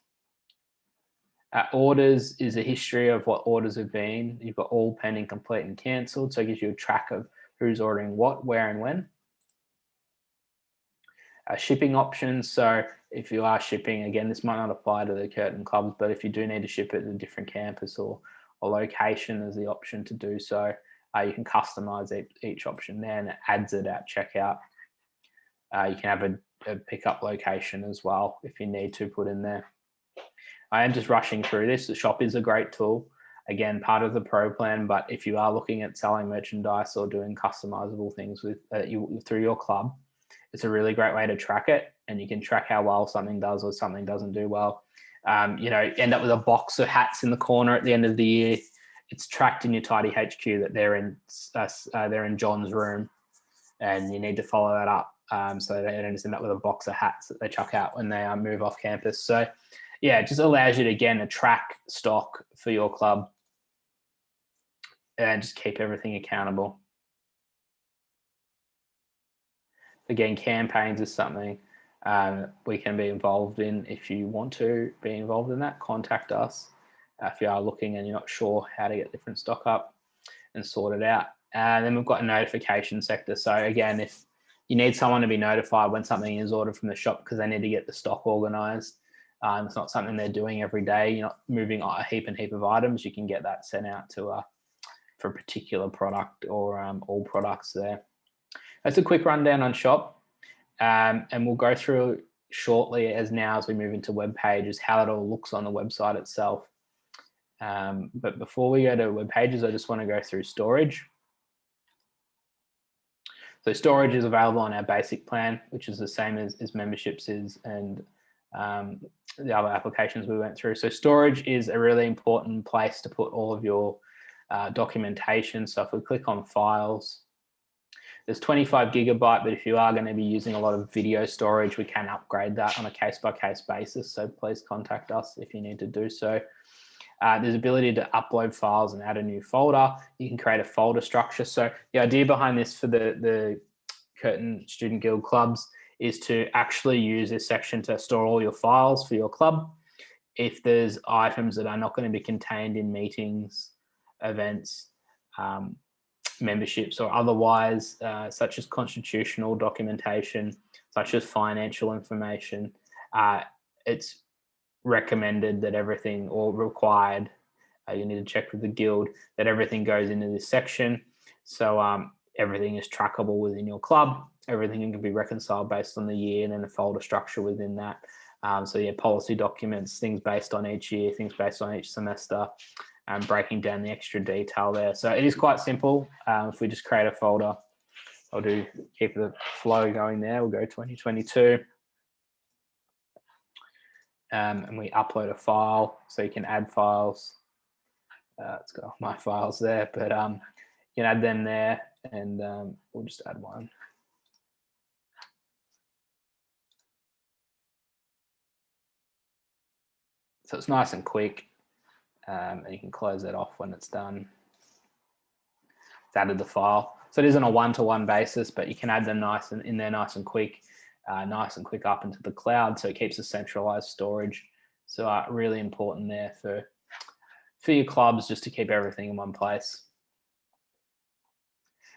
Orders is a history of what orders have been. You've got all pending, complete, and cancelled. So it gives you a track of who's ordering what, where, and when. Shipping options. So if you are shipping, again, this might not apply to the Curtin clubs, but if you do need to ship it to a different campus or location, there's the option to do so. You can customize each option there and it adds it at checkout. You can have a pickup location as well if you need to put in there. I am just rushing through this. The shop is a great tool. Again, part of the Pro Plan, but if you are looking at selling merchandise or doing customizable things with through your club, it's a really great way to track it, and you can track how well something does or something doesn't do well. You know, end up with a box of hats in the corner at the end of the year. It's tracked in your TidyHQ that they're in John's room, and you need to follow that up so they don't just end up with a box of hats that they chuck out when they move off campus. So yeah, it just allows you to, again, to track stock for your club and just keep everything accountable. Again, campaigns is something we can be involved in. If you want to be involved in that, contact us. If you are looking and you're not sure how to get different stock up and sort it out. And then we've got a notification sector. So again, if you need someone to be notified when something is ordered from the shop because they need to get the stock organized, it's not something they're doing every day. You're not moving a heap of items. You can get that sent out to for a particular product or all products there. That's a quick rundown on shop. And we'll go through shortly as we move into web pages, how it all looks on the website itself. But before we go to web pages, I just want to go through storage. So storage is available on our basic plan, which is the same as memberships is and the other applications we went through. So storage is a really important place to put all of your documentation. So if we click on files, there's 25 gigabyte, but if you are going to be using a lot of video storage, we can upgrade that on a case-by-case basis. So please contact us if you need to do so. There's ability to upload files and add a new folder. You can create a folder structure. So the idea behind this for the Curtin Student Guild clubs is to actually use this section to store all your files for your club. If there's items that are not going to be contained in meetings, events, memberships or otherwise, such as constitutional documentation, such as financial information, it's recommended that everything, or required, you need to check with the guild, that everything goes into this section. So everything is trackable within your club. Everything can be reconciled based on the year and then a folder structure within that. So yeah, policy documents, things based on each year, things based on each semester, breaking down the extra detail there. So it is quite simple. If we just create a folder, keep the flow going there. We'll go 2022. And we upload a file, so you can add files. Let's go off my files there, but you can add them there, and we'll just add one. So it's nice and quick. and you can close that off when it's done. It's added the file. So it isn't a one-to-one basis, but you can add them nice and in there, nice and quick up into the cloud. So it keeps a centralized storage. So really important there for your clubs, just to keep everything in one place.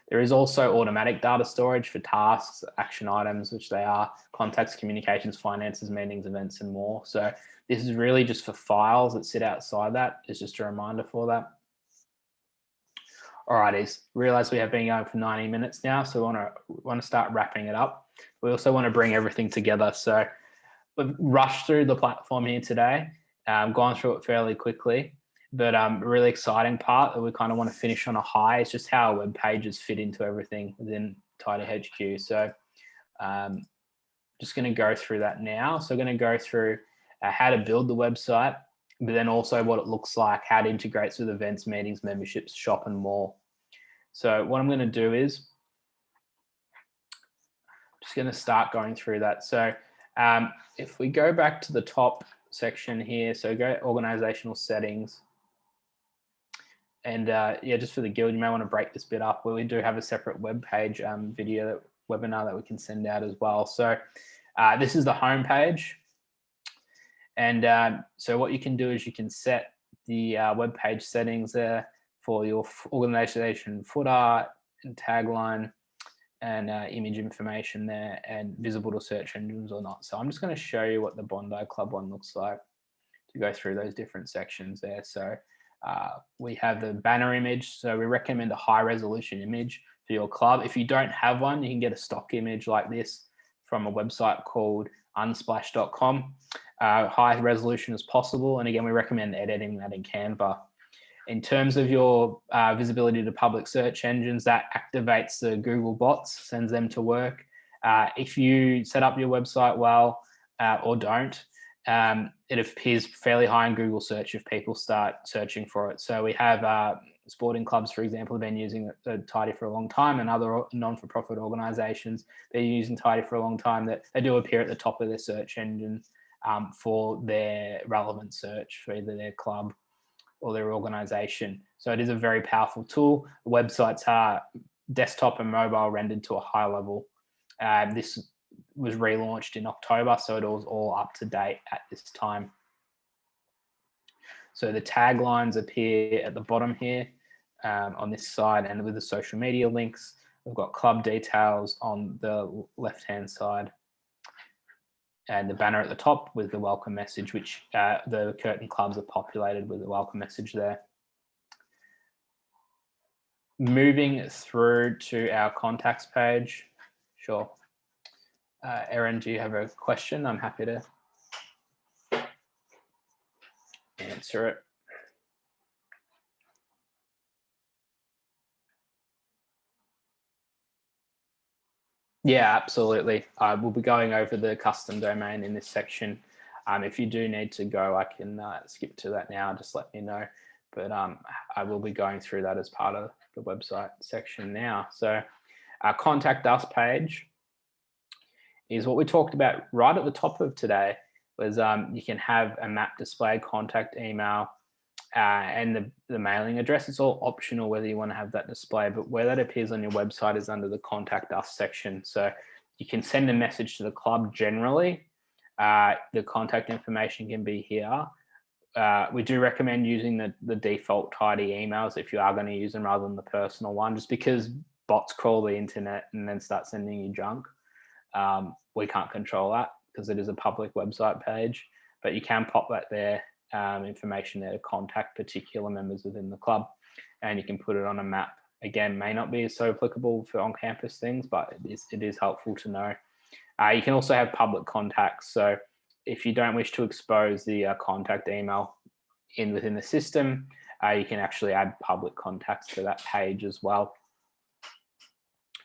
There is also automatic data storage for tasks, action items, which they are, contacts, communications, finances, meetings, events, and more. So this is really just for files that sit outside that. It's just a reminder for that. All righties, realize we have been going for 90 minutes now, so we want to start wrapping it up. We also want to bring everything together. So we've rushed through the platform here today, gone through it fairly quickly. But a really exciting part that we kind of want to finish on a high is just how our web pages fit into everything within TidyHQ. So just going to go through that now. So we're going to go through how to build the website, but then also what it looks like, how it integrates with events, meetings, memberships, shop, and more. So what I'm going to do is just going to start going through that. So if we go back to the top section here, so go Organisational Settings. And yeah, just for the guild, you may want to break this bit up where we do have a separate web page webinar that we can send out as well. So this is the home page. And so what you can do is you can set the web page settings there for your organization footer and tagline and image information there, and visible to search engines or not. So I'm just going to show you what the Bondi Club one looks like to go through those different sections there. So we have the banner image. So we recommend a high resolution image for your club. If you don't have one, you can get a stock image like this from a website called unsplash.com. High resolution as possible. And again, we recommend editing that in Canva. In terms of your visibility to public search engines, that activates the Google bots, sends them to work. If you set up your website well or don't, it appears fairly high in Google search if people start searching for it. So we have sporting clubs, for example, have been using Tidy for a long time, and other non-for-profit organisations, they're using Tidy for a long time, that they do appear at the top of their search engine for their relevant search for either their club or their organisation. So it is a very powerful tool. The websites are desktop and mobile rendered to a high level. This was relaunched in October, so it was all up to date at this time. So the taglines appear at the bottom here on this side, and with the social media links. We've got club details on the left-hand side, and the banner at the top with the welcome message, which the Curtin clubs are populated with the welcome message there. Moving through to our contacts page. Sure. Erin, do you have a question? I'm happy to answer it. Yeah, absolutely. We'll be going over the custom domain in this section. If you do need to go, I can skip to that now. Just let me know. But I will be going through that as part of the website section now. So our contact us page is what we talked about right at the top of today. Was you can have a map display, contact email, and the mailing address. It's all optional whether you want to have that display, but where that appears on your website is under the contact us section. So you can send a message to the club generally. The contact information can be here. We do recommend using the default Tidy emails if you are going to use them rather than the personal one, just because bots crawl the internet and then start sending you junk. We can't control that because it is a public website page, but you can pop that there. Information there to contact particular members within the club, and you can put it on a map. Again, may not be so applicable for on-campus things, but it is helpful to know. You can also have public contacts. So if you don't wish to expose the contact email within the system, you can actually add public contacts to that page as well.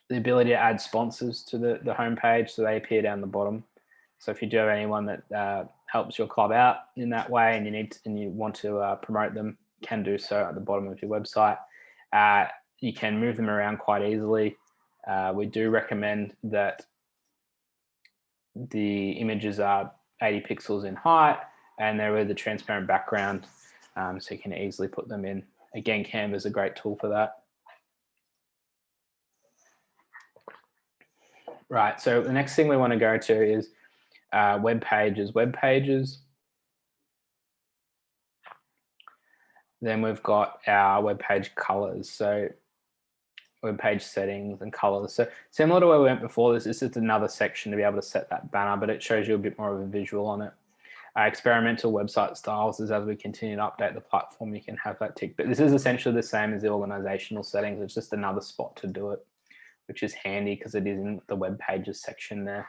The ability to add sponsors to the home page, so they appear down the bottom. So if you do have anyone that helps your club out in that way, and you want to promote them, you can do so at the bottom of your website. You can move them around quite easily. We do recommend that the images are 80 pixels in height, and they're with a transparent background. So you can easily put them in. Again, Canva is a great tool for that. Right, so the next thing we want to go to is web pages. Then we've got our web page colors. So web page settings and colors. So similar to where we went before, this is another section to be able to set that banner, but it shows you a bit more of a visual on it. Experimental website styles is as we continue to update the platform, you can have that tick. But this is essentially the same as the organizational settings. It's just another spot to do it, which is handy because it is in the web pages section there.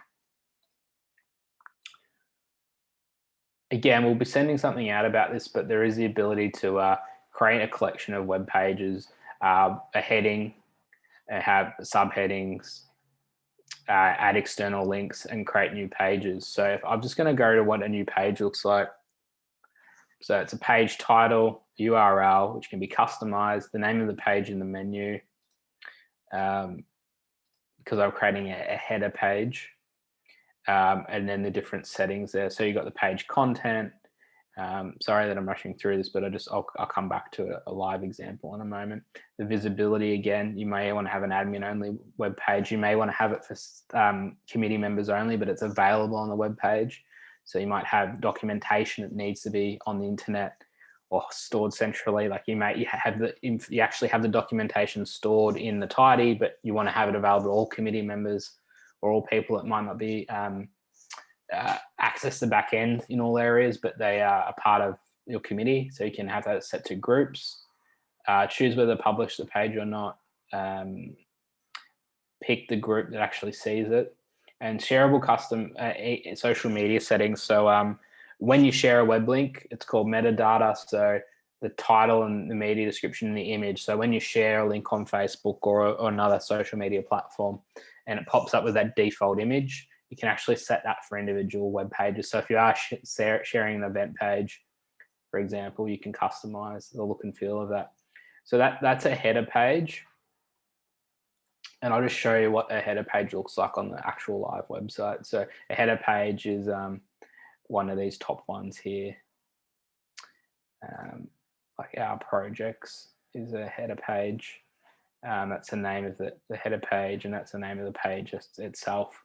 Again, we'll be sending something out about this, but there is the ability to create a collection of web pages, a heading, have subheadings, add external links, and create new pages. So if I'm just going to go to what a new page looks like. So it's a page title, URL, which can be customized, the name of the page in the menu, because I'm creating a header page, and then the different settings there. So you've got the page content. Sorry that I'm rushing through this, but I'll come back to a live example in a moment. The visibility, again, you may want to have an admin only web page. You may want to have it for committee members only, but it's available on the web page. So you might have documentation that needs to be on the internet or stored centrally. Like you actually have the documentation stored in the Tidy, but you want to have it available to all committee members or all people that might not be access the back end in all areas, but they are a part of your committee. So you can have that set to groups, choose whether to publish the page or not, pick the group that actually sees it, and shareable custom social media settings. So when you share a web link, it's called metadata. So the title and the media description and the image. So when you share a link on Facebook or another social media platform and it pops up with that default image, you can actually set that for individual web pages. So if you are sharing an event page, for example, you can customize the look and feel of that. So that's a header page. And I'll just show you what a header page looks like on the actual live website. So a header page is one of these top ones here. Like our projects is a header page. That's the name of the header page, and that's the name of the page itself.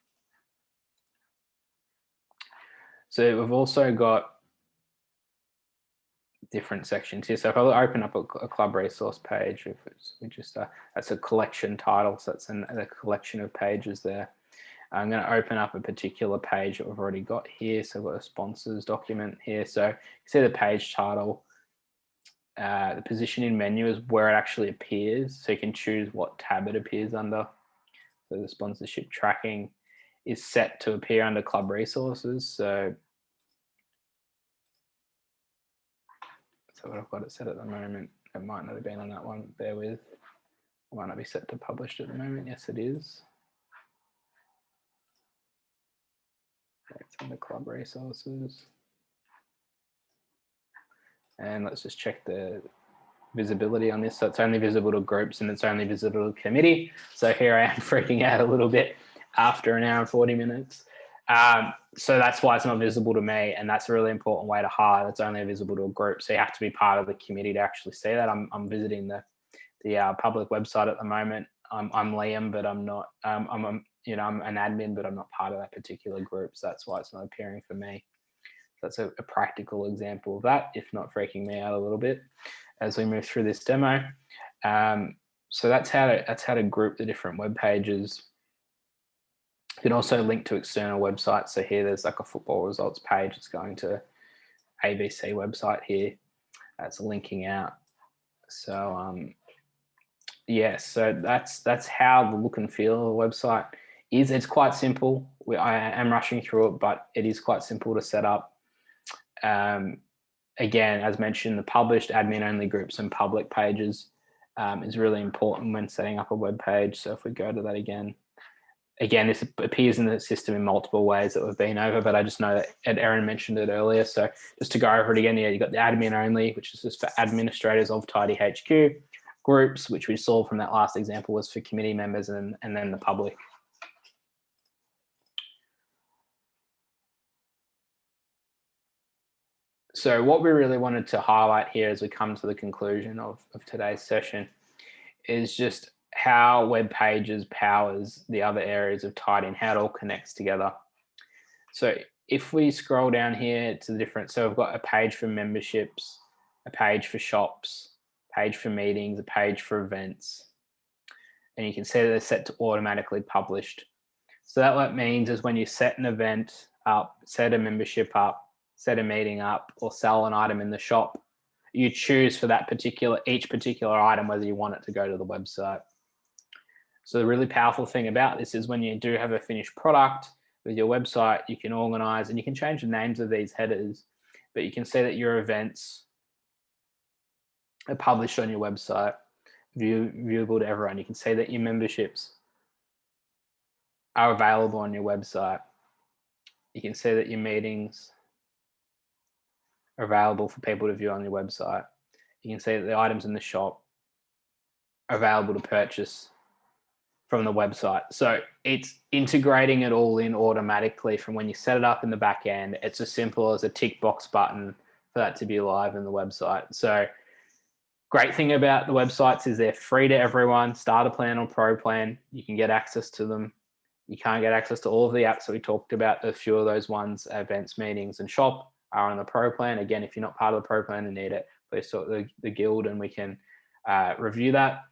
So we've also got different sections here. So if I open up a club resource page, if it's that's a collection title, so that's a collection of pages there. I'm going to open up a particular page that we've already got here. So I've got a sponsors document here. So you see the page title. The positioning menu is where it actually appears. So you can choose what tab it appears under. So the sponsorship tracking is set to appear under club resources. So what I've got it set at the moment, it might not have been on that one, bear with. It might not be set to published at the moment. Yes, it is. It's under club resources. And let's just check the visibility on this. So it's only visible to groups and it's only visible to committee. So here I am freaking out a little bit after an hour and 40 minutes. So that's why it's not visible to me, and that's a really important way to hide. It's only visible to a group, so you have to be part of the committee to actually see that. I'm visiting the public website at the moment. I'm Liam, but I'm not. I'm an admin, but I'm not part of that particular group. So that's why it's not appearing for me. So that's a practical example of that, if not freaking me out a little bit as we move through this demo. So that's how to group the different web pages. You can also link to external websites. So here there's like a football results page. It's going to ABC website here. It's linking out. So yeah, so that's how the look and feel of the website is. It's quite simple. I am rushing through it, but it is quite simple to set up. Again, as mentioned, the published, admin-only groups and public pages is really important when setting up a web page. So if we go to that again, this appears in the system in multiple ways that we've been over, but I just know that Erin mentioned it earlier. So just to go over it again, you've got the admin only, which is just for administrators of TidyHQ. Groups, which we saw from that last example, was for committee members, and then the public. So what we really wanted to highlight here as we come to the conclusion of today's session is just how web pages powers the other areas of Tidy and how it all connects together. So if we scroll down here to the different, so we've got a page for memberships, a page for shops, page for meetings, a page for events. And you can see that they're set to automatically published. So that what it means is when you set an event up, set a membership up, set a meeting up, or sell an item in the shop, you choose for that each particular item whether you want it to go to the website. So the really powerful thing about this is when you do have a finished product with your website, you can organize and you can change the names of these headers, but you can see that your events are published on your website, viewable to everyone. You can see that your memberships are available on your website. You can see that your meetings are available for people to view on your website. You can see that the items in the shop are available to purchase from the website. So it's integrating it all in automatically from when you set it up in the back end. It's as simple as a tick box button for that to be live in the website. So great thing about the websites is they're free to everyone. Starter plan or pro plan, you can get access to them. You can't get access to all of the apps that we talked about. A few of those ones, events, meetings, and shop, are on the pro plan. Again, if you're not part of the pro plan and need it, please talk to the guild and we can review that.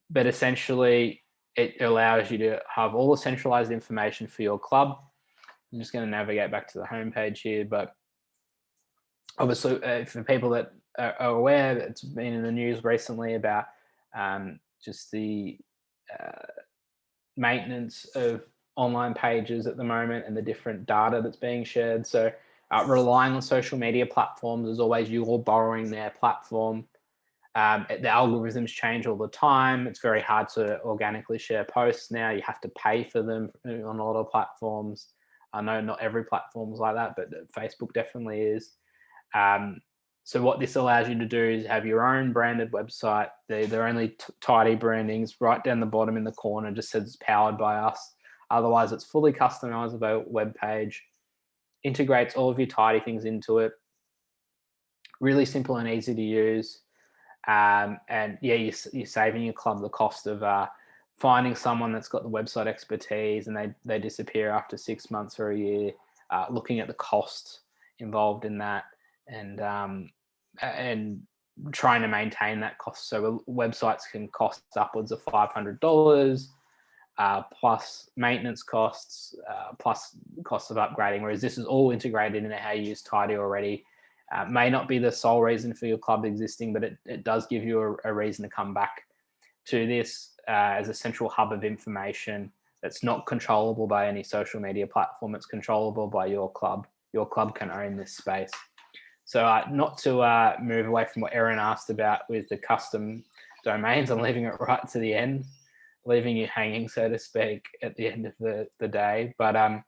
But essentially, it allows you to have all the centralized information for your club. I'm just going to navigate back to the homepage here, but obviously for people that are aware, it's been in the news recently about just the maintenance of online pages at the moment and the different data that's being shared. So relying on social media platforms is always you're borrowing their platform. The algorithms change all the time. It's very hard to organically share posts now. You have to pay for them on a lot of platforms. I know not every platform is like that, but Facebook definitely is. So what this allows you to do is have your own branded website. They're only Tidy brandings right down the bottom in the corner, just says it's powered by us. Otherwise, it's fully customizable web page, integrates all of your Tidy things into it. Really simple and easy to use. And yeah, you're saving your club the cost of finding someone that's got the website expertise and they disappear after 6 months or a year, looking at the cost involved in that and trying to maintain that cost. So websites can cost upwards of $500 plus maintenance costs, plus costs of upgrading, whereas this is all integrated into how you use Tidy already. May not be the sole reason for your club existing, but it does give you a reason to come back to this as a central hub of information that's not controllable by any social media platform. It's controllable by your club. Your club can own this space. So not to move away from what Erin asked about with the custom domains, I'm leaving it right to the end, leaving you hanging, so to speak, at the end of the day. But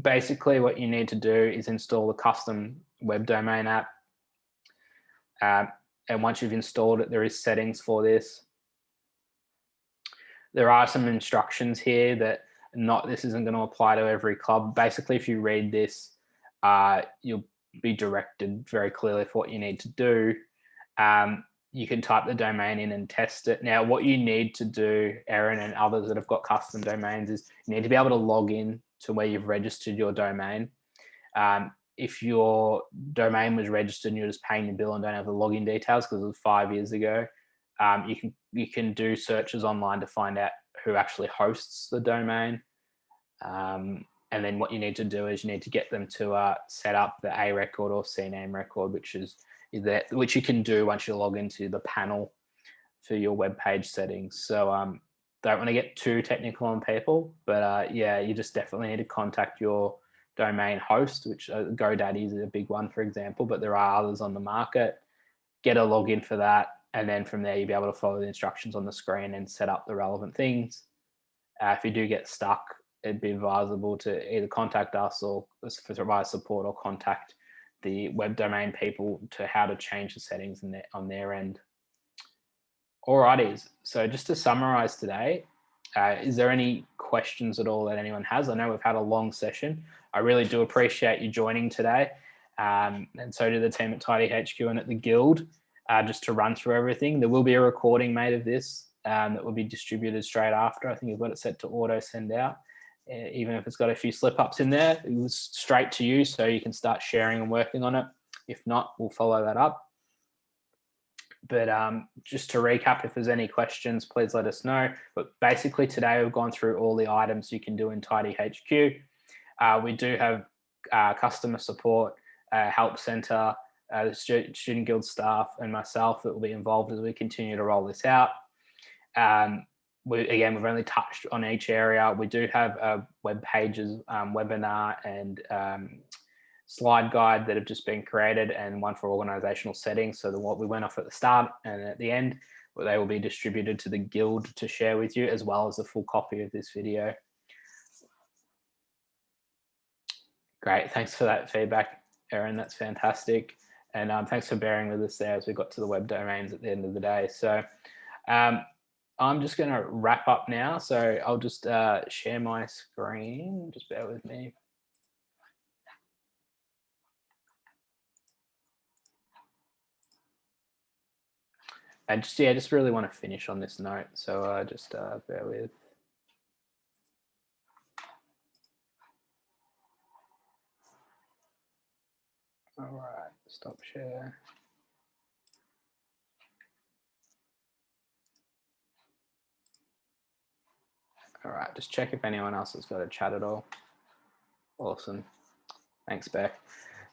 basically what you need to do is install the custom web domain app. And once you've installed it, there is settings for this. There are some instructions here that this isn't going to apply to every club. Basically, if you read this, you'll be directed very clearly for what you need to do. You can type the domain in and test it. Now, what you need to do, Erin and others that have got custom domains, is you need to be able to log in to where you've registered your domain. If your domain was registered and you're just paying your bill and don't have the login details because it was 5 years ago, you can do searches online to find out who actually hosts the domain. And then what you need to do is you need to get them to set up the A record or CNAME record, which you can do once you log into the panel for your web page settings. So don't want to get too technical on people, but yeah, you just definitely need to contact your domain host, which GoDaddy is a big one, for example, but there are others on the market. Get a login for that. And then from there, you'll be able to follow the instructions on the screen and set up the relevant things. If you do get stuck, it'd be advisable to either contact us or provide support or contact the web domain people to how to change the settings on their end. Alrighties, so just to summarize today, Is there any questions at all that anyone has? I know we've had a long session. I really do appreciate you joining today. And so do the team at TidyHQ and at the Guild, just to run through everything. There will be a recording made of this that will be distributed straight after. I think we've got it set to auto send out. Even if it's got a few slip ups in there, it was straight to you, so you can start sharing and working on it. If not, we'll follow that up. But just to recap, if there's any questions, please let us know. But basically today we've gone through all the items you can do in TidyHQ. We do have customer support, help center, the Student Guild staff and myself that will be involved as we continue to roll this out. We've only touched on each area. We do have web pages, webinar and slide guide that have just been created, and one for organizational settings. So what we went off at the start and at the end, they will be distributed to the Guild to share with you, as well as a full copy of this video. Great, thanks for that feedback, Erin. That's fantastic. And thanks for bearing with us there as we got to the web domains at the end of the day. So I'm just going to wrap up now. So I'll just share my screen. Just bear with me. And just really want to finish on this note. So just bear with. All right, stop share. All right, just check if anyone else has got a chat at all. Awesome. Thanks, Beck.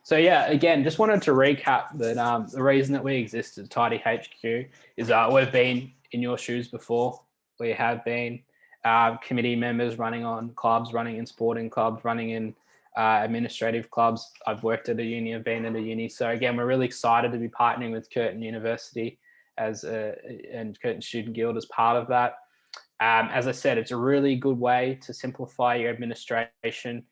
So yeah, again, just wanted to recap that the reason that we exist at TidyHQ is we've been in your shoes before. We have been committee members running on clubs, running in sporting clubs, running in administrative clubs. I've worked at a uni, I've been at a uni. So again, we're really excited to be partnering with Curtin University and Curtin Student Guild as part of that. As I said, it's a really good way to simplify your administration,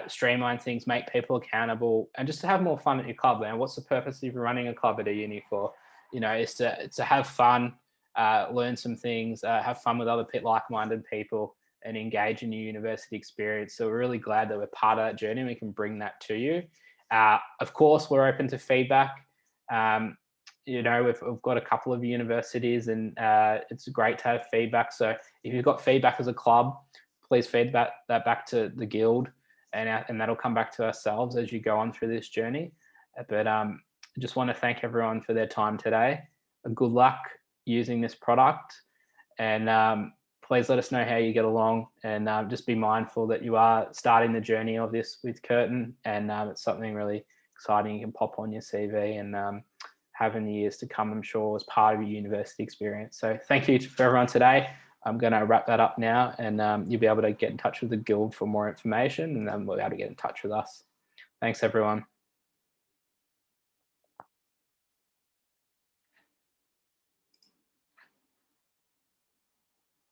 streamline things, make people accountable, and just to have more fun at your club. And what's the purpose of running a club at a uni for? You know, it's to have fun, learn some things, have fun with other like-minded people, and engage in your university experience. So we're really glad that we're part of that journey and we can bring that to you. Of course, we're open to feedback. You know, we've got a couple of universities, and it's great to have feedback. So if you've got feedback as a club, please feed that back to the Guild, and that'll come back to ourselves as you go on through this journey. But I just want to thank everyone for their time today. Good luck using this product, and please let us know how you get along, and just be mindful that you are starting the journey of this with Curtin, and it's something really exciting you can pop on your CV and have in the years to come, I'm sure, as part of your university experience. So thank you for everyone today. I'm going to wrap that up now, and you'll be able to get in touch with the Guild for more information, and then we'll be able to get in touch with us. Thanks, everyone.